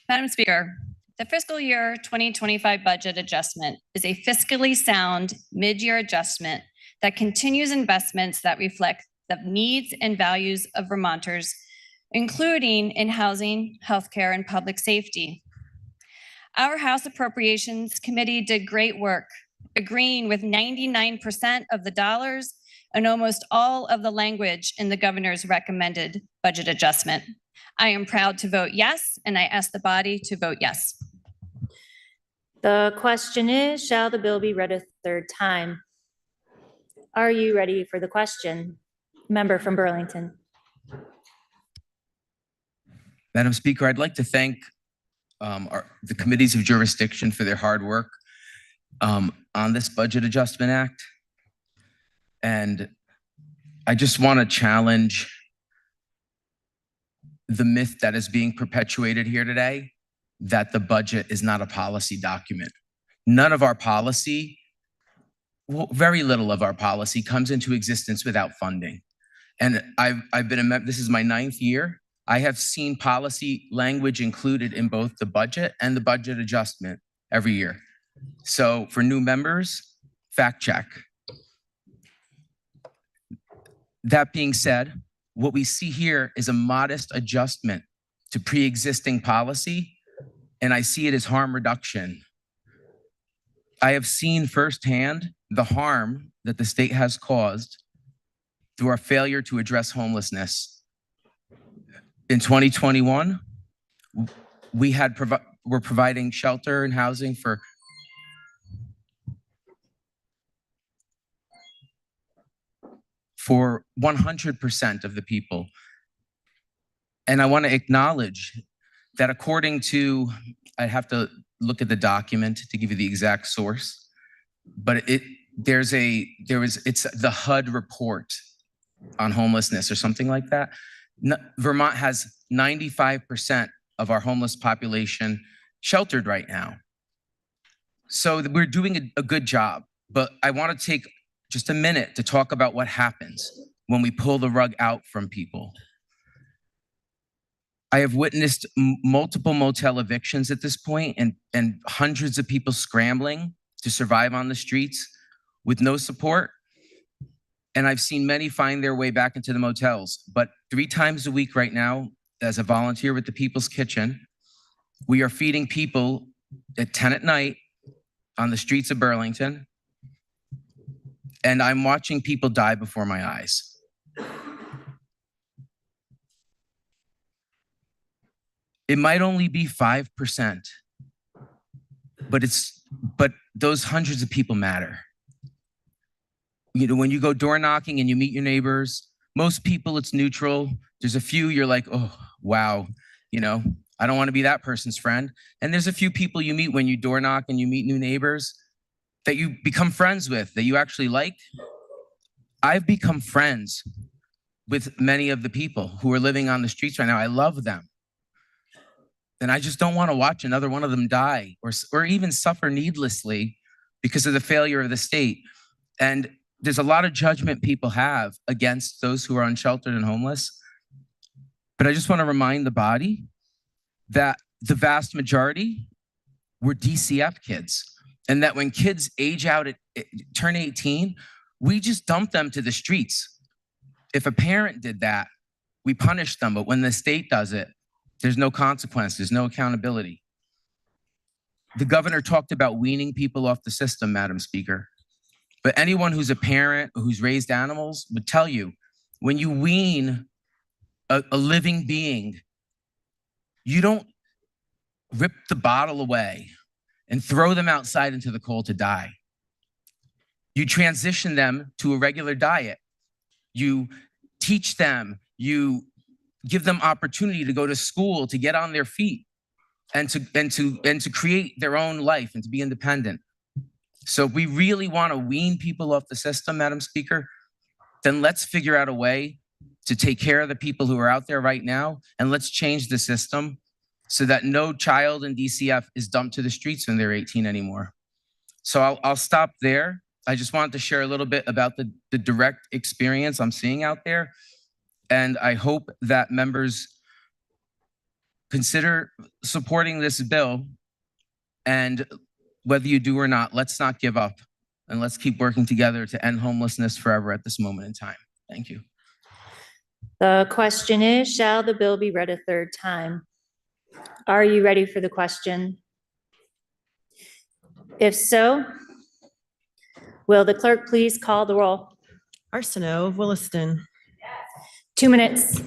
Madam Speaker, the fiscal year 2025 budget adjustment is a fiscally sound mid-year adjustment that continues investments that reflect the needs and values of Vermonters including in housing, healthcare, and public safety. Our House Appropriations Committee did great work, agreeing with 99% of the dollars and almost all of the language in the governor's recommended budget adjustment. I am proud to vote yes, and I ask the body to vote yes. The question is, shall the bill be read a third time? Are you ready for the question? Member from Burlington. Madam Speaker, I'd like to thank the committees of jurisdiction for their hard work on this Budget Adjustment Act. And I just want to challenge the myth that is being perpetuated here today, that the budget is not a policy document. None of our policy, well, very little of our policy comes into existence without funding. And I've been a member, this is my 9th year. I have seen policy language included in both the budget and the budget adjustment every year. So for new members, fact check. That being said, what we see here is a modest adjustment to pre-existing policy, and I see it as harm reduction. I have seen firsthand the harm that the state has caused through our failure to address homelessness. In 2021, we're providing shelter and housing for 100% of the people. And I want to acknowledge that according to, I have to look at the document to give you the exact source, but it's the HUD report on homelessness or something like that. Vermont has 95% of our homeless population sheltered right now. So we're doing a good job, but I want to take just a minute to talk about what happens when we pull the rug out from people. I have witnessed multiple motel evictions at this point and hundreds of people scrambling to survive on the streets with no support. And I've seen many find their way back into the motels. But 3 times a week right now, as a volunteer with the People's Kitchen, we are feeding people at 10 at night on the streets of Burlington. And I'm watching people die before my eyes. It might only be 5%, but those hundreds of people matter. You know, when you go door knocking and you meet your neighbors, most people it's neutral. There's a few you're like, oh, wow, you know, I don't want to be that person's friend. And there's a few people you meet when you door knock and you meet new neighbors that you become friends with, that you actually like. I've become friends with many of the people who are living on the streets right now. I love them. And I just don't want to watch another one of them die or even suffer needlessly because of the failure of the state. And there's a lot of judgment people have against those who are unsheltered and homeless. But I just want to remind the body that the vast majority were DCF kids. And that when kids age out, turn 18, we just dump them to the streets. If a parent did that, we punish them. But when the state does it, there's no consequence, there's no accountability. The governor talked about weaning people off the system, Madam Speaker. But anyone who's a parent, who's raised animals would tell you, when you wean a living being, you don't rip the bottle away and throw them outside into the cold to die. You transition them to a regular diet. You teach them, you give them opportunity to go to school, to get on their feet and to create their own life and to be independent. So if we really want to wean people off the system, Madam Speaker, then let's figure out a way to take care of the people who are out there right now, and let's change the system so that no child in DCF is dumped to the streets when they're 18 anymore. So I'll stop there. I just wanted to share a little bit about the direct experience I'm seeing out there. And I hope that members consider supporting this bill. And whether you do or not, let's not give up. And let's keep working together to end homelessness forever at this moment in time. Thank you. The question is, shall the bill be read a third time? Are you ready for the question? If so, will the clerk please call the roll? Arsenault of Williston. 2 minutes.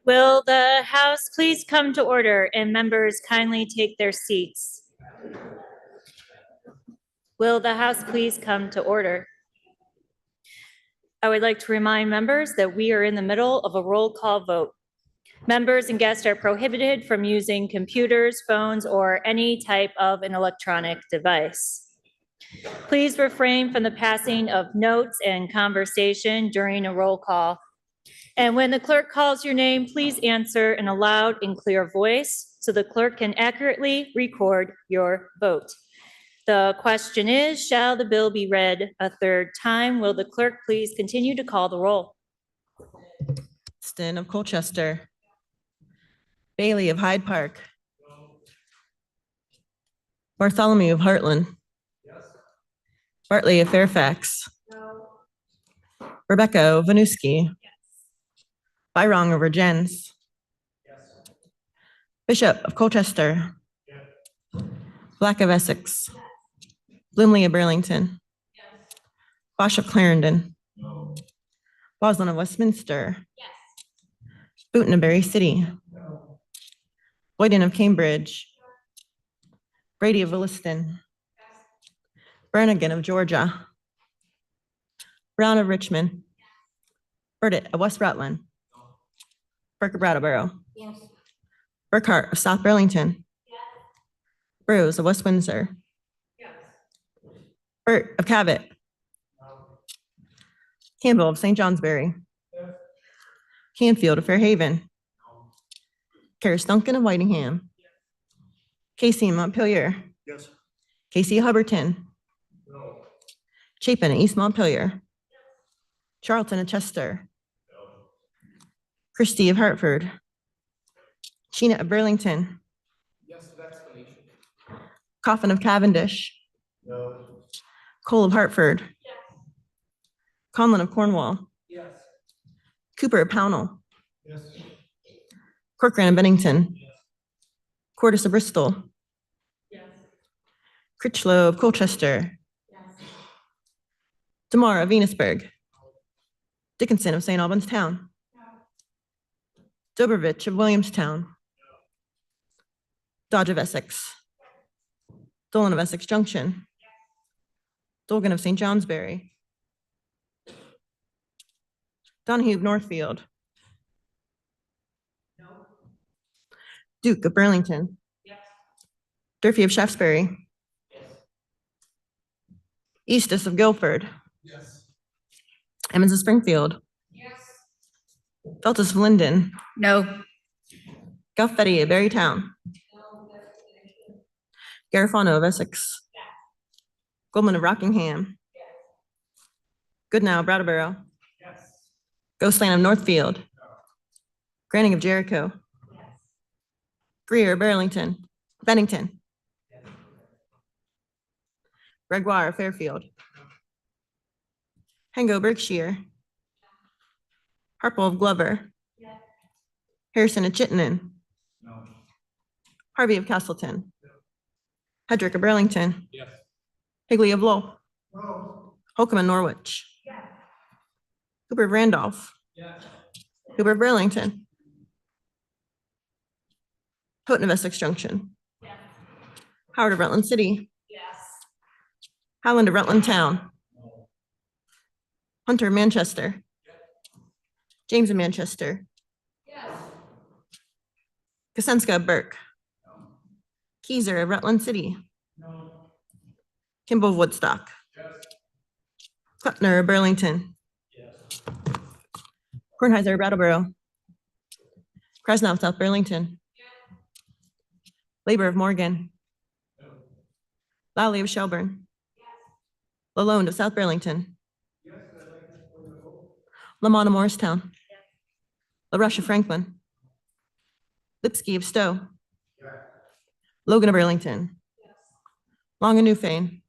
Will the House please come to order and members kindly take their seats? Will the House please come to order? I would like to remind members that we are in the middle of a roll call vote. Members and guests are prohibited from using computers, phones, or any type of an electronic device. Please refrain from the passing of notes and conversation during a roll call. And when the clerk calls your name, please answer in a loud and clear voice so the clerk can accurately record your vote. The question is, shall the bill be read a third time? Will the clerk please continue to call the roll? Stin of Colchester. Bailey of Hyde Park. Bartholomew of Heartland. Bartley of Fairfax. Rebecca of Winooski. Byrong of Regents. Bishop of Colchester. Black of Essex. Bloomley of Burlington. Bosch of Clarendon. Boslin of Westminster. Booton of Berry City. Boyden of Cambridge. Brady of Williston. Brannigan of Georgia. Brown of Richmond. Burdett of West Rutland. Burke of Brattleboro. Burkhart of South Burlington. Bruce of West Windsor. Burt of Cabot. Campbell of St. Johnsbury. Canfield of Fairhaven. Karis Duncan of Whitingham. Casey of Montpelier. Casey of Hubbardton. Chapin of East Montpelier. Charlton of Chester. Christie of Hartford. Sheena of Burlington. Coffin of Cavendish. Cole of Hartford. Conlon of Cornwall. Cooper of Pownell. Corcoran of Bennington. Cordis of Bristol. Critchlow of Colchester. Demar of Venusburg. Dickinson of St. Albans Town. Dobrovich of Williamstown. Dodge of Essex. Dolan of Essex Junction. Dolgan of St. Johnsbury. Donahue of Northfield. Duke of Burlington. Durfee of Shaftesbury. Eustis of Guilford. Emmons of Springfield. Feltus of Linden. No. Galfetti of Berrytown. Garifano of Essex. Goldman of Rockingham. Goodnow of Brattleboro. Ghostland of Northfield. Granting of Jericho. Greer of Burlington. Bennington. Gregoire of Fairfield. Hengo of Berkshire. Harpole of Glover. Harrison of Chittenden. Harvey of Castleton. Hedrick of Burlington. Higley of Lowell. Holcomb of Norwich. Hooper of Randolph. Hooper of Burlington. Houghton of Essex Junction. Howard of Rutland City. Howland of Rutland Town. Hunter of Manchester. James of Manchester. Kosenska of Burke. Keyser of Rutland City. Kimball of Woodstock. Klepner of Burlington. Kornheiser of Brattleboro. Krasnow of South Burlington. Labor of Morgan. Lally of Shelburne. Lalonde of South Burlington. Lamont of Morristown. LaRush of Franklin. Lipsky of Stowe. Logan of Burlington. Long of Newfane.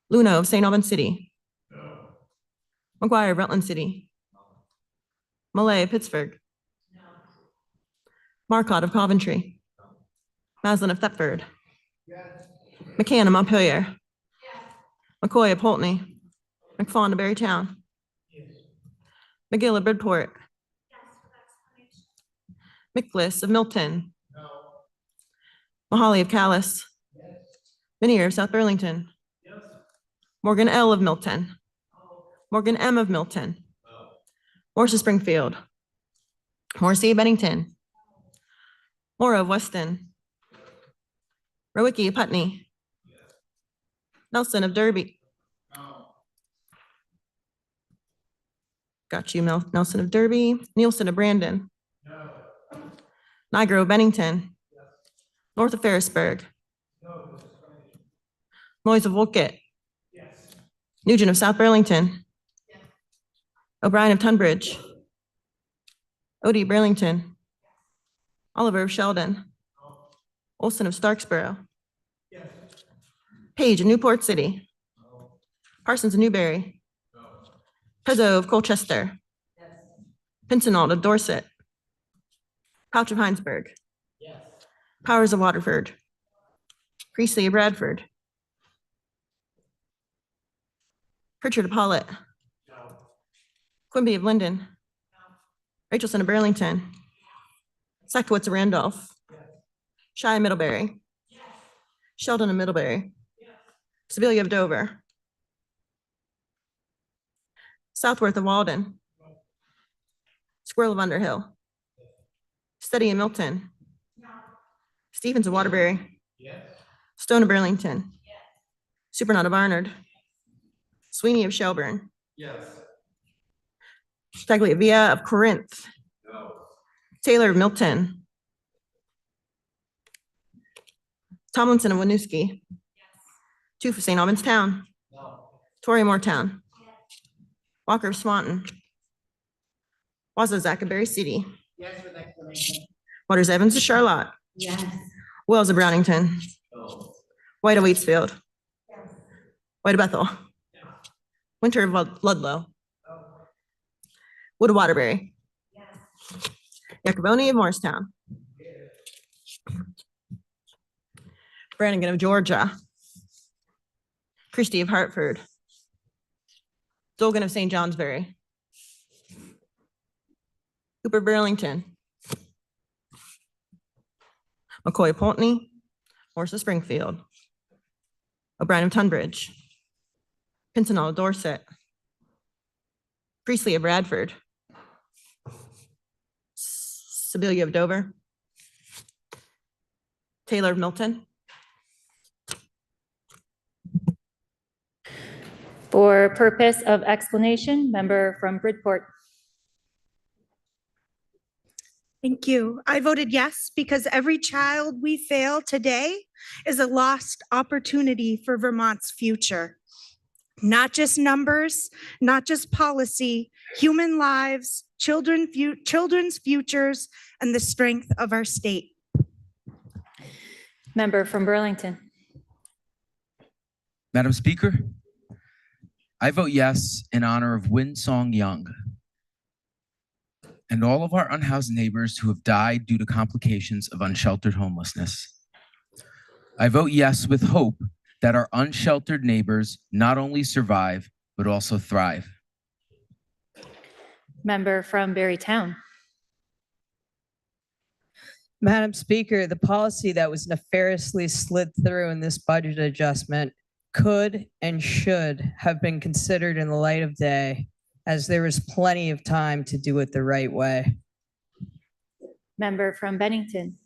Luna of St. Albans City. McGuire of Rutland City. Malay of Pittsburgh. Marcotte of Coventry. Maslin of Thetford. McCann of Montpelier. McCoy of Pulteney. McFawn of Berrytown. McGill of Bridport. Mickless of Milton. Mahali of Callis. Minier of South Burlington. Morgan L. of Milton. Morgan M. of Milton. Morse of Springfield. Morrissey of Bennington. Mora of Weston. Rowicki of Putney. Nelson of Derby. Got you, Nelson of Derby. Nielsen of Brandon. Nigro of Bennington. North of Ferrisburg. Noyes of Wolcott. Nugent of South Burlington. O'Brien of Tunbridge. Odie of Burlington. Oliver of Sheldon. Olson of Starksboro. Page of Newport City. Parsons of Newberry. Pezzo of Colchester. Pincenot of Dorset. Pouch of Heinsberg. Powers of Waterford. Priestley of Bradford. Pritchard of Pollitt. Quimby of Linden. Rachelson of Burlington. Sakowitz of Randolph. Shy of Middlebury. Sheldon of Middlebury. Sibilia of Dover. Southworth of Walden. Squirrel of Underhill. Steady of Milton. Stevens of Waterbury. Stone of Burlington. Supernaught of Arnard. Sweeney of Shelburne. Tagliavia of Corinth. Taylor of Milton. Tomlinson of Winooski. Toof of St. Albans Town. Tory Town. Walker of Swanton. Wazozak of Berry City. Waters Evans of Charlotte. Wells of Brownington. White Waitsfield. White Bethel. Winter Ludlow. Wood Waterbury. Yakuboni of Morristown. Brannigan of Georgia. Christie of Hartford. Dolgan of St. Johnsbury. Cooper Burlington. McCoy Pulteney. Morris of Springfield. O'Brien of Tunbridge. Pincinel of Dorset. Priestley of Bradford. Sibilia of Dover. Taylor of Milton. For purpose of explanation, member from Bridport. Thank you. I voted yes because every child we fail today is a lost opportunity for Vermont's future. Not just numbers, not just policy, human lives, children's futures, and the strength of our state. Member from Burlington. Madam Speaker, I vote yes in honor of Winsong Young and all of our unhoused neighbors who have died due to complications of unsheltered homelessness. I vote yes with hope that our unsheltered neighbors not only survive, but also thrive. Member from Berrytown. Madam Speaker, the policy that was nefariously slid through in this budget adjustment could and should have been considered in the light of day, as there was plenty of time to do it the right way. Member from Bennington.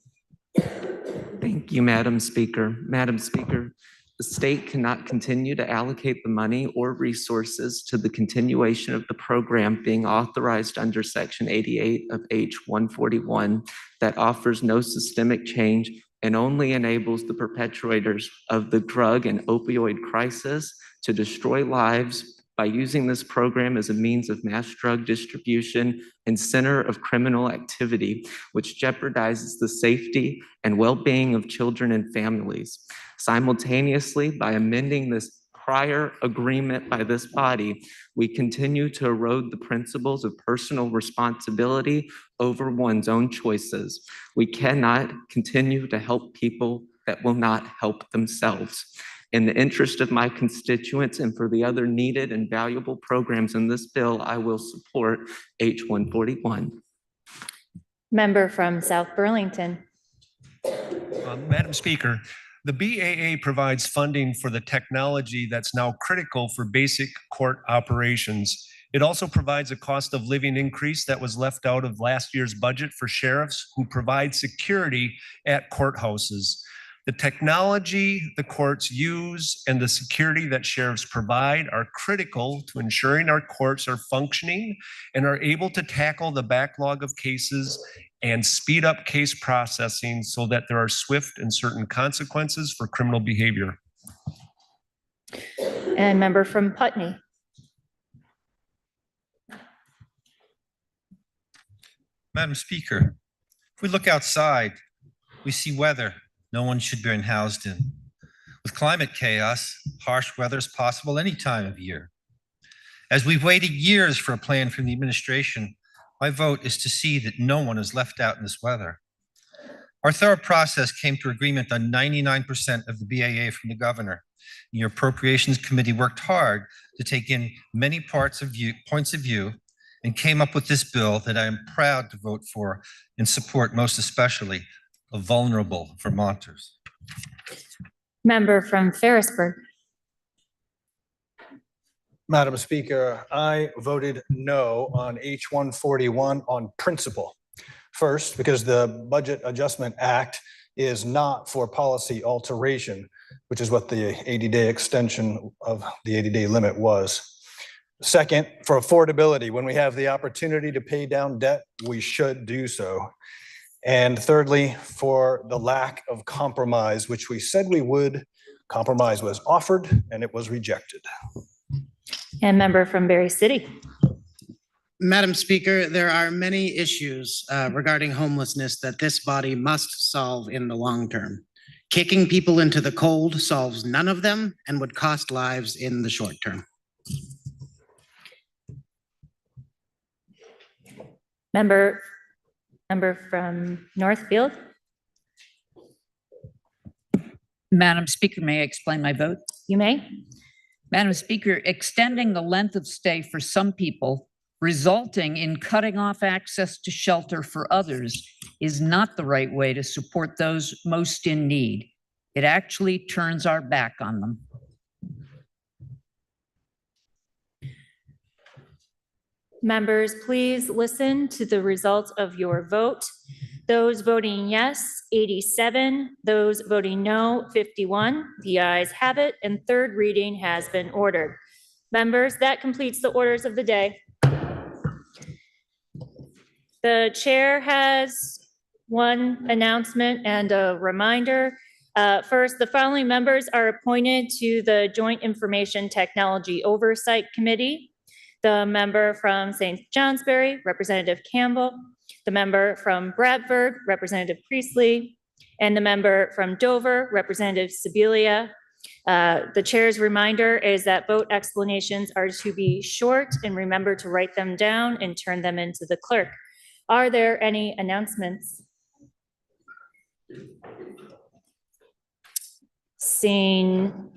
Thank you, Madam Speaker. Madam Speaker, the state cannot continue to allocate the money or resources to the continuation of the program being authorized under Section 88 of H 141 that offers no systemic change and only enables the perpetrators of the drug and opioid crisis to destroy lives by using this program as a means of mass drug distribution and center of criminal activity, which jeopardizes the safety and well-being of children and families. Simultaneously, by amending this prior agreement by this body, we continue to erode the principles of personal responsibility over one's own choices. We cannot continue to help people that will not help themselves. In the interest of my constituents and for the other needed and valuable programs in this bill, I will support H 141. Member from South Burlington. Madam Speaker, the BAA provides funding for the technology that's now critical for basic court operations. It also provides a cost of living increase that was left out of last year's budget for sheriffs who provide security at courthouses. The technology the courts use and the security that sheriffs provide are critical to ensuring our courts are functioning and are able to tackle the backlog of cases and speed up case processing so that there are swift and certain consequences for criminal behavior. And member from Putney. Madam Speaker, if we look outside, we see weather no one should be housed in. With climate chaos, harsh weather is possible any time of year. As we've waited years for a plan from the administration, my vote is to see that no one is left out in this weather. Our thorough process came to agreement on 99% of the BAA from the governor. Your Appropriations Committee worked hard to take in many points of view and came up with this bill that I am proud to vote for and support, most especially of vulnerable Vermonters. Member from Ferrisburg. Madam Speaker, I voted no on H 141 on principle. First, because the Budget Adjustment Act is not for policy alteration, which is what the 80-day extension of the 80-day limit was. Second, for affordability, when we have the opportunity to pay down debt, we should do so. And thirdly, for the lack of compromise, which we said we would. Compromise was offered and it was rejected. And member from Berry City. Madam Speaker, there are many issues regarding homelessness that this body must solve in the long term. Kicking people into the cold solves none of them and would cost lives in the short term. Member from Northfield. Madam Speaker, may I explain my vote? You may. Madam Speaker, extending the length of stay for some people, resulting in cutting off access to shelter for others, is not the right way to support those most in need. It actually turns our back on them. Members, please listen to the results of your vote. Those voting yes, 87. Those voting no, 51. The ayes have it, and third reading has been ordered. Members, that completes the orders of the day. The chair has one announcement and a reminder. First, the following members are appointed to the Joint Information Technology Oversight Committee. The member from St. Johnsbury, Representative Campbell, the member from Bradford, Representative Priestley, and the member from Dover, Representative Sibilia. The chair's reminder is that vote explanations are to be short, and remember to write them down and turn them into the clerk. Are there any announcements? Seeing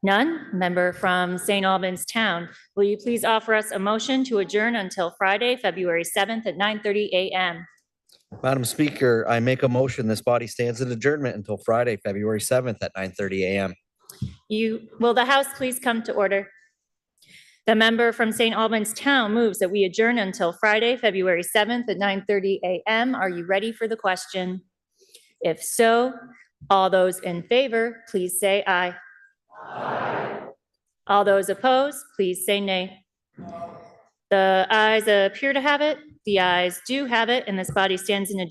none, member from St. Albans Town, will you please offer us a motion to adjourn until Friday, February 7th at 9:30 a.m.? Madam Speaker, I make a motion this body stands at adjournment until Friday, February 7th at 9:30 a.m. Will the House please come to order? The member from St. Albans Town moves that we adjourn until Friday, February 7th at 9:30 a.m. Are you ready for the question? If so, all those in favor, please say aye. Aye. All those opposed, please say nay. The ayes appear to have it. The ayes do have it, and this body stands in